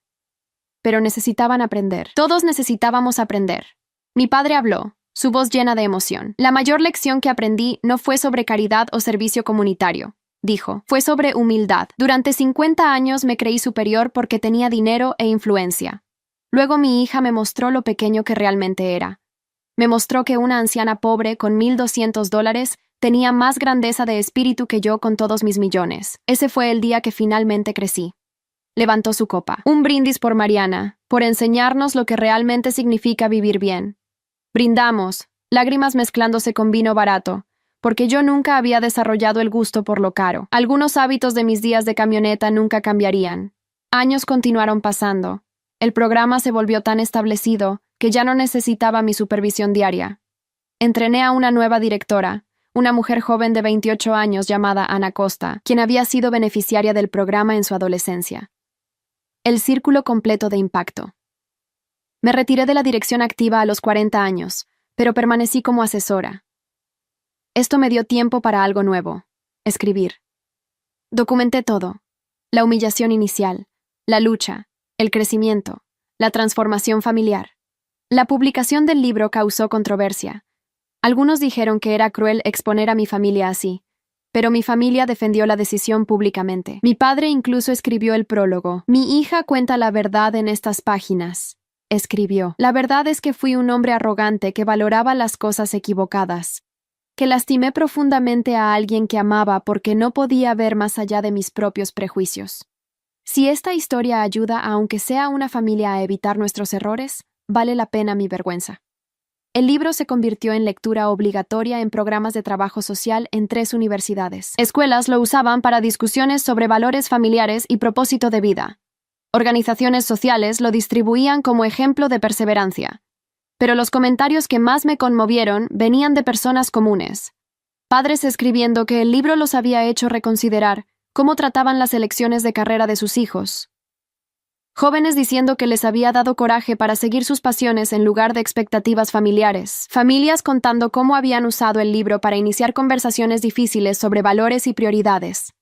Pero necesitaban aprender. Todos necesitábamos aprender. Mi padre habló, su voz llena de emoción. La mayor lección que aprendí no fue sobre caridad o servicio comunitario, dijo. Fue sobre humildad. Durante 50 años me creí superior porque tenía dinero e influencia. Luego mi hija me mostró lo pequeño que realmente era. Me mostró que una anciana pobre con $1,200 tenía más grandeza de espíritu que yo con todos mis millones. Ese fue el día que finalmente crecí. Levantó su copa. Un brindis por Mariana, por enseñarnos lo que realmente significa vivir bien. Brindamos, lágrimas mezclándose con vino barato, porque yo nunca había desarrollado el gusto por lo caro. Algunos hábitos de mis días de camioneta nunca cambiarían. Años continuaron pasando. El programa se volvió tan establecido que ya no necesitaba mi supervisión diaria. Entrené a una nueva directora, una mujer joven de 28 años llamada Ana Costa, quien había sido beneficiaria del programa en su adolescencia. El círculo completo de impacto. Me retiré de la dirección activa a los 40 años, pero permanecí como asesora. Esto me dio tiempo para algo nuevo: escribir. Documenté todo: la humillación inicial, la lucha, el crecimiento, la transformación familiar. La publicación del libro causó controversia. Algunos dijeron que era cruel exponer a mi familia así, pero mi familia defendió la decisión públicamente. Mi padre incluso escribió el prólogo. Mi hija cuenta la verdad en estas páginas, escribió. La verdad es que fui un hombre arrogante que valoraba las cosas equivocadas, que lastimé profundamente a alguien que amaba porque no podía ver más allá de mis propios prejuicios. Si esta historia ayuda a aunque sea una familia a evitar nuestros errores, vale la pena mi vergüenza. El libro se convirtió en lectura obligatoria en programas de trabajo social en 3 universidades. Escuelas lo usaban para discusiones sobre valores familiares y propósito de vida. Organizaciones sociales lo distribuían como ejemplo de perseverancia. Pero los comentarios que más me conmovieron venían de personas comunes. Padres escribiendo que el libro los había hecho reconsiderar cómo trataban las elecciones de carrera de sus hijos. Jóvenes diciendo que les había dado coraje para seguir sus pasiones en lugar de expectativas familiares. Familias contando cómo habían usado el libro para iniciar conversaciones difíciles sobre valores y prioridades.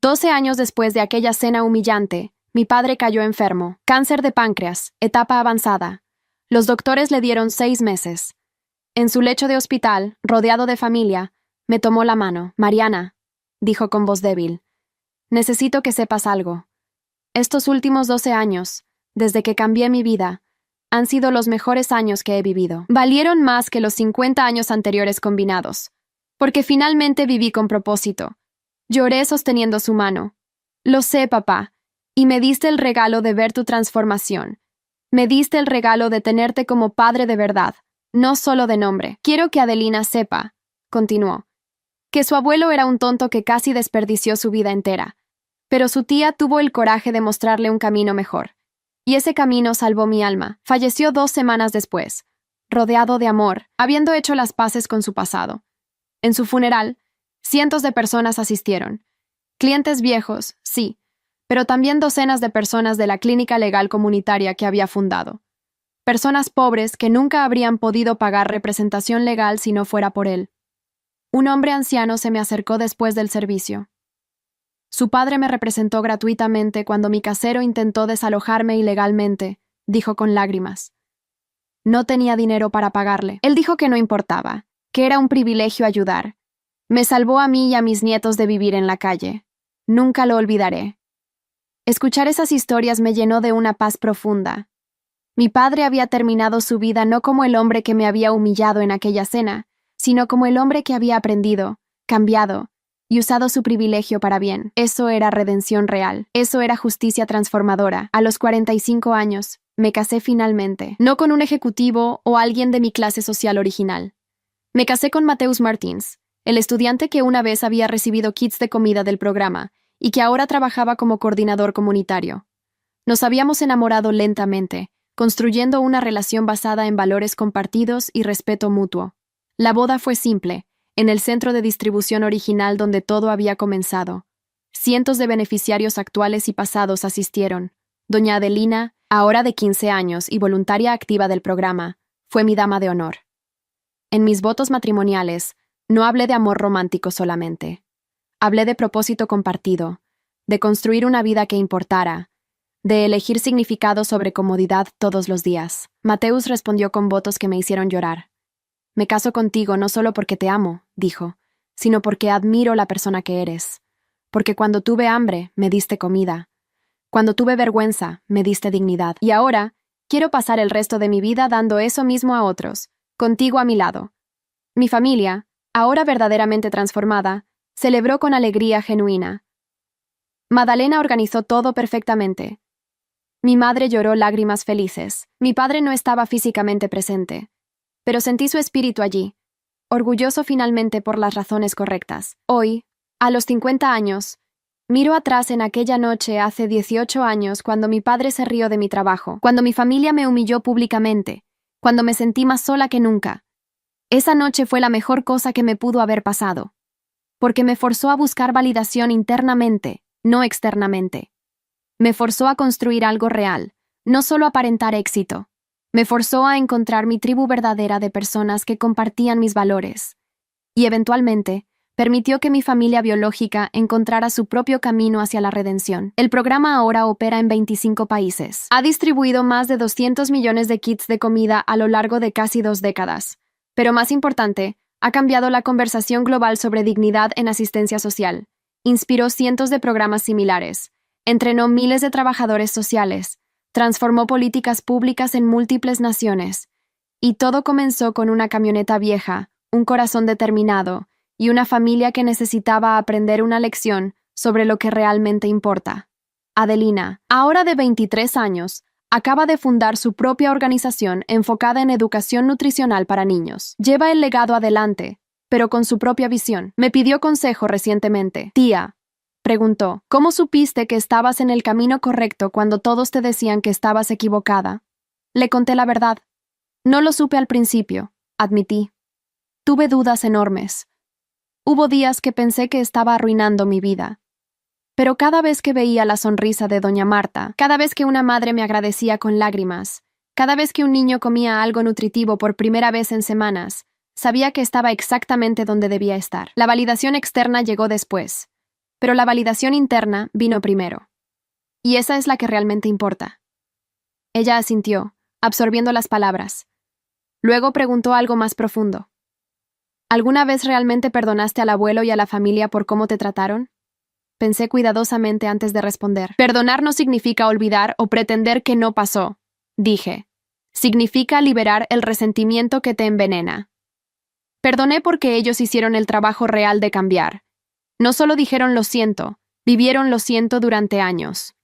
12 años después de aquella cena humillante, mi padre cayó enfermo. Cáncer de páncreas, etapa avanzada. Los doctores le dieron 6 meses. En su lecho de hospital, rodeado de familia, me tomó la mano. Mariana, dijo con voz débil, necesito que sepas algo. Estos últimos 12 años, desde que cambié mi vida, han sido los mejores años que he vivido. Valieron más que los 50 años anteriores combinados, porque finalmente viví con propósito. Lloré sosteniendo su mano. Lo sé, papá, y me diste el regalo de ver tu transformación. Me diste el regalo de tenerte como padre de verdad, no solo de nombre. Quiero que Adelina sepa, continuó, que su abuelo era un tonto que casi desperdició su vida entera, pero su tía tuvo el coraje de mostrarle un camino mejor. Y ese camino salvó mi alma. Falleció 2 semanas después, rodeado de amor, habiendo hecho las paces con su pasado. En su funeral, cientos de personas asistieron. Clientes viejos, sí, pero también docenas de personas de la clínica legal comunitaria que había fundado. Personas pobres que nunca habrían podido pagar representación legal si no fuera por él. Un hombre anciano se me acercó después del servicio. Su padre me representó gratuitamente cuando mi casero intentó desalojarme ilegalmente, dijo con lágrimas. No tenía dinero para pagarle. Él dijo que no importaba, que era un privilegio ayudar. Me salvó a mí y a mis nietos de vivir en la calle. Nunca lo olvidaré. Escuchar esas historias me llenó de una paz profunda. Mi padre había terminado su vida no como el hombre que me había humillado en aquella cena, sino como el hombre que había aprendido, cambiado, y usado su privilegio para bien. Eso era redención real. Eso era justicia transformadora. A los 45 años, me casé finalmente, no con un ejecutivo o alguien de mi clase social original. Me casé con Mateus Martins, el estudiante que una vez había recibido kits de comida del programa y que ahora trabajaba como coordinador comunitario. Nos habíamos enamorado lentamente, construyendo una relación basada en valores compartidos y respeto mutuo. La boda fue simple, en el centro de distribución original donde todo había comenzado. Cientos de beneficiarios actuales y pasados asistieron. Doña Adelina, ahora de 15 años y voluntaria activa del programa, fue mi dama de honor. En mis votos matrimoniales, no hablé de amor romántico solamente. Hablé de propósito compartido, de construir una vida que importara, de elegir significado sobre comodidad todos los días. Mateus respondió con votos que me hicieron llorar. Me caso contigo no solo porque te amo, dijo, sino porque admiro la persona que eres. Porque cuando tuve hambre, me diste comida. Cuando tuve vergüenza, me diste dignidad. Y ahora, quiero pasar el resto de mi vida dando eso mismo a otros, contigo a mi lado. Mi familia, ahora verdaderamente transformada, celebró con alegría genuina. Madalena organizó todo perfectamente. Mi madre lloró lágrimas felices. Mi padre no estaba físicamente presente, pero sentí su espíritu allí, orgulloso finalmente por las razones correctas. Hoy, a los 50 años, miro atrás en aquella noche hace 18 años cuando mi padre se rió de mi trabajo, cuando mi familia me humilló públicamente, cuando me sentí más sola que nunca. Esa noche fue la mejor cosa que me pudo haber pasado, porque me forzó a buscar validación internamente, no externamente. Me forzó a construir algo real, no solo aparentar éxito. Me forzó a encontrar mi tribu verdadera de personas que compartían mis valores. Y eventualmente, permitió que mi familia biológica encontrara su propio camino hacia la redención. El programa ahora opera en 25 países. Ha distribuido más de 200 millones de kits de comida a lo largo de casi 2 décadas. Pero más importante, ha cambiado la conversación global sobre dignidad en asistencia social. Inspiró cientos de programas similares. Entrenó miles de trabajadores sociales. Transformó políticas públicas en múltiples naciones. Y todo comenzó con una camioneta vieja, un corazón determinado y una familia que necesitaba aprender una lección sobre lo que realmente importa. Adelina, ahora de 23 años, acaba de fundar su propia organización enfocada en educación nutricional para niños. Lleva el legado adelante, pero con su propia visión. Me pidió consejo recientemente. Tía, preguntó, ¿cómo supiste que estabas en el camino correcto cuando todos te decían que estabas equivocada? Le conté la verdad. No lo supe al principio, admití. Tuve dudas enormes. Hubo días que pensé que estaba arruinando mi vida. Pero cada vez que veía la sonrisa de doña Marta, cada vez que una madre me agradecía con lágrimas, cada vez que un niño comía algo nutritivo por primera vez en semanas, sabía que estaba exactamente donde debía estar. La validación externa llegó después, pero la validación interna vino primero. Y esa es la que realmente importa. Ella asintió, absorbiendo las palabras. Luego preguntó algo más profundo. ¿Alguna vez realmente perdonaste al abuelo y a la familia por cómo te trataron? Pensé cuidadosamente antes de responder. Perdonar no significa olvidar o pretender que no pasó, dije. Significa liberar el resentimiento que te envenena. Perdoné porque ellos hicieron el trabajo real de cambiar. No solo dijeron lo siento, vivieron lo siento durante años.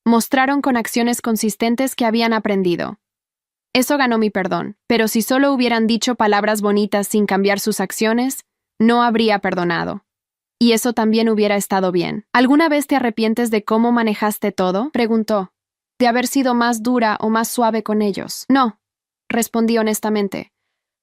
Mostraron con acciones consistentes que habían aprendido. Eso ganó mi perdón, pero si solo hubieran dicho palabras bonitas sin cambiar sus acciones, no habría perdonado. Y eso también hubiera estado bien. ¿Alguna vez te arrepientes de cómo manejaste todo?, preguntó. ¿De haber sido más dura o más suave con ellos? No, respondí honestamente.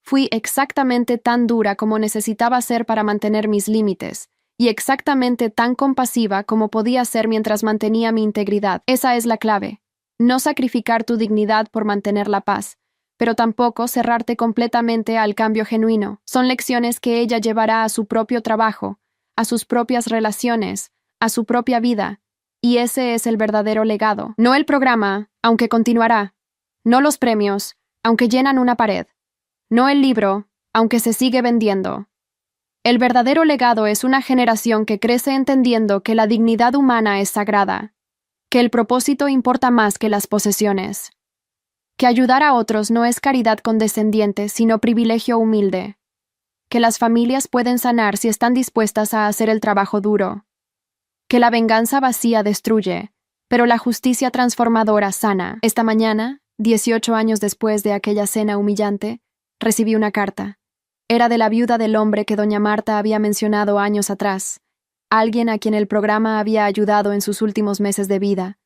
Fui exactamente tan dura como necesitaba ser para mantener mis límites, y exactamente tan compasiva como podía ser mientras mantenía mi integridad. Esa es la clave. No sacrificar tu dignidad por mantener la paz, pero tampoco cerrarte completamente al cambio genuino. Son lecciones que ella llevará a su propio trabajo, a sus propias relaciones, a su propia vida, y ese es el verdadero legado. No el programa, aunque continuará. No los premios, aunque llenan una pared. No el libro, aunque se sigue vendiendo. El verdadero legado es una generación que crece entendiendo que la dignidad humana es sagrada, que el propósito importa más que las posesiones, que ayudar a otros no es caridad condescendiente, sino privilegio humilde, que las familias pueden sanar si están dispuestas a hacer el trabajo duro, que la venganza vacía destruye, pero la justicia transformadora sana. Esta mañana, 18 años después de aquella cena humillante, recibí una carta. Era de la viuda del hombre que doña Marta había mencionado años atrás, alguien a quien el programa había ayudado en sus últimos meses de vida.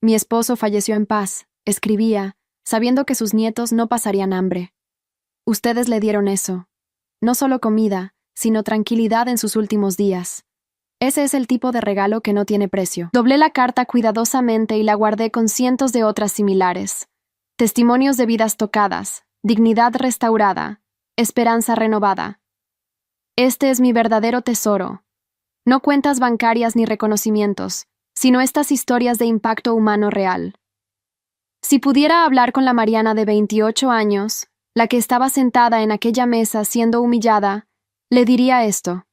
Mi esposo falleció en paz, escribía, sabiendo que sus nietos no pasarían hambre. Ustedes le dieron eso. No solo comida, sino tranquilidad en sus últimos días. Ese es el tipo de regalo que no tiene precio. Doblé la carta cuidadosamente y la guardé con cientos de otras similares. Testimonios de vidas tocadas, dignidad restaurada, esperanza renovada. Este es mi verdadero tesoro. No cuentas bancarias ni reconocimientos, sino estas historias de impacto humano real. Si pudiera hablar con la Mariana de 28 años, la que estaba sentada en aquella mesa siendo humillada, le diría esto.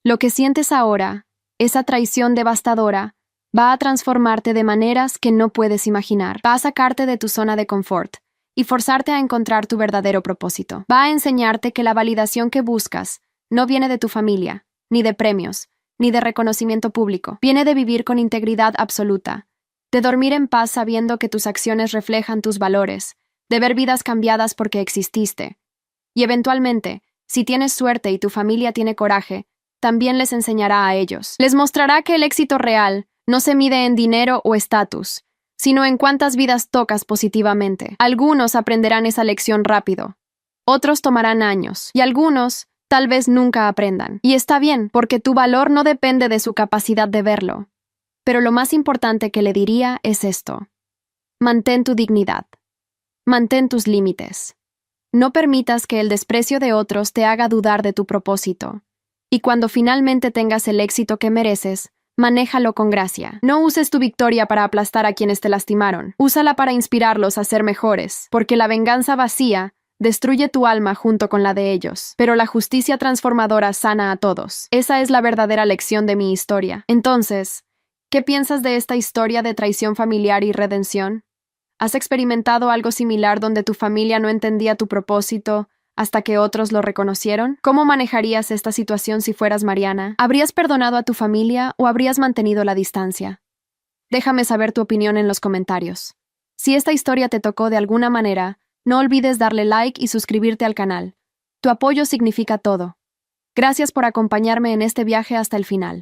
Lo que sientes ahora, esa traición devastadora, va a transformarte de maneras que no puedes imaginar. Va a sacarte de tu zona de confort y forzarte a encontrar tu verdadero propósito. Va a enseñarte que la validación que buscas no viene de tu familia, ni de premios, ni de reconocimiento público. Viene de vivir con integridad absoluta, de dormir en paz sabiendo que tus acciones reflejan tus valores, de ver vidas cambiadas porque exististe. Y eventualmente, si tienes suerte y tu familia tiene coraje, también les enseñará a ellos. Les mostrará que el éxito real no se mide en dinero o estatus, sino en cuántas vidas tocas positivamente. Algunos aprenderán esa lección rápido, otros tomarán años, y algunos tal vez nunca aprendan. Y está bien, porque tu valor no depende de su capacidad de verlo. Pero lo más importante que le diría es esto. Mantén tu dignidad. Mantén tus límites. No permitas que el desprecio de otros te haga dudar de tu propósito. Y cuando finalmente tengas el éxito que mereces, manéjalo con gracia. No uses tu victoria para aplastar a quienes te lastimaron. Úsala para inspirarlos a ser mejores, porque la venganza vacía destruye tu alma junto con la de ellos. Pero la justicia transformadora sana a todos. Esa es la verdadera lección de mi historia. Entonces, ¿qué piensas de esta historia de traición familiar y redención? ¿Has experimentado algo similar donde tu familia no entendía tu propósito hasta que otros lo reconocieron? ¿Cómo manejarías esta situación si fueras Mariana? ¿Habrías perdonado a tu familia o habrías mantenido la distancia? Déjame saber tu opinión en los comentarios. Si esta historia te tocó de alguna manera, no olvides darle like y suscribirte al canal. Tu apoyo significa todo. Gracias por acompañarme en este viaje hasta el final.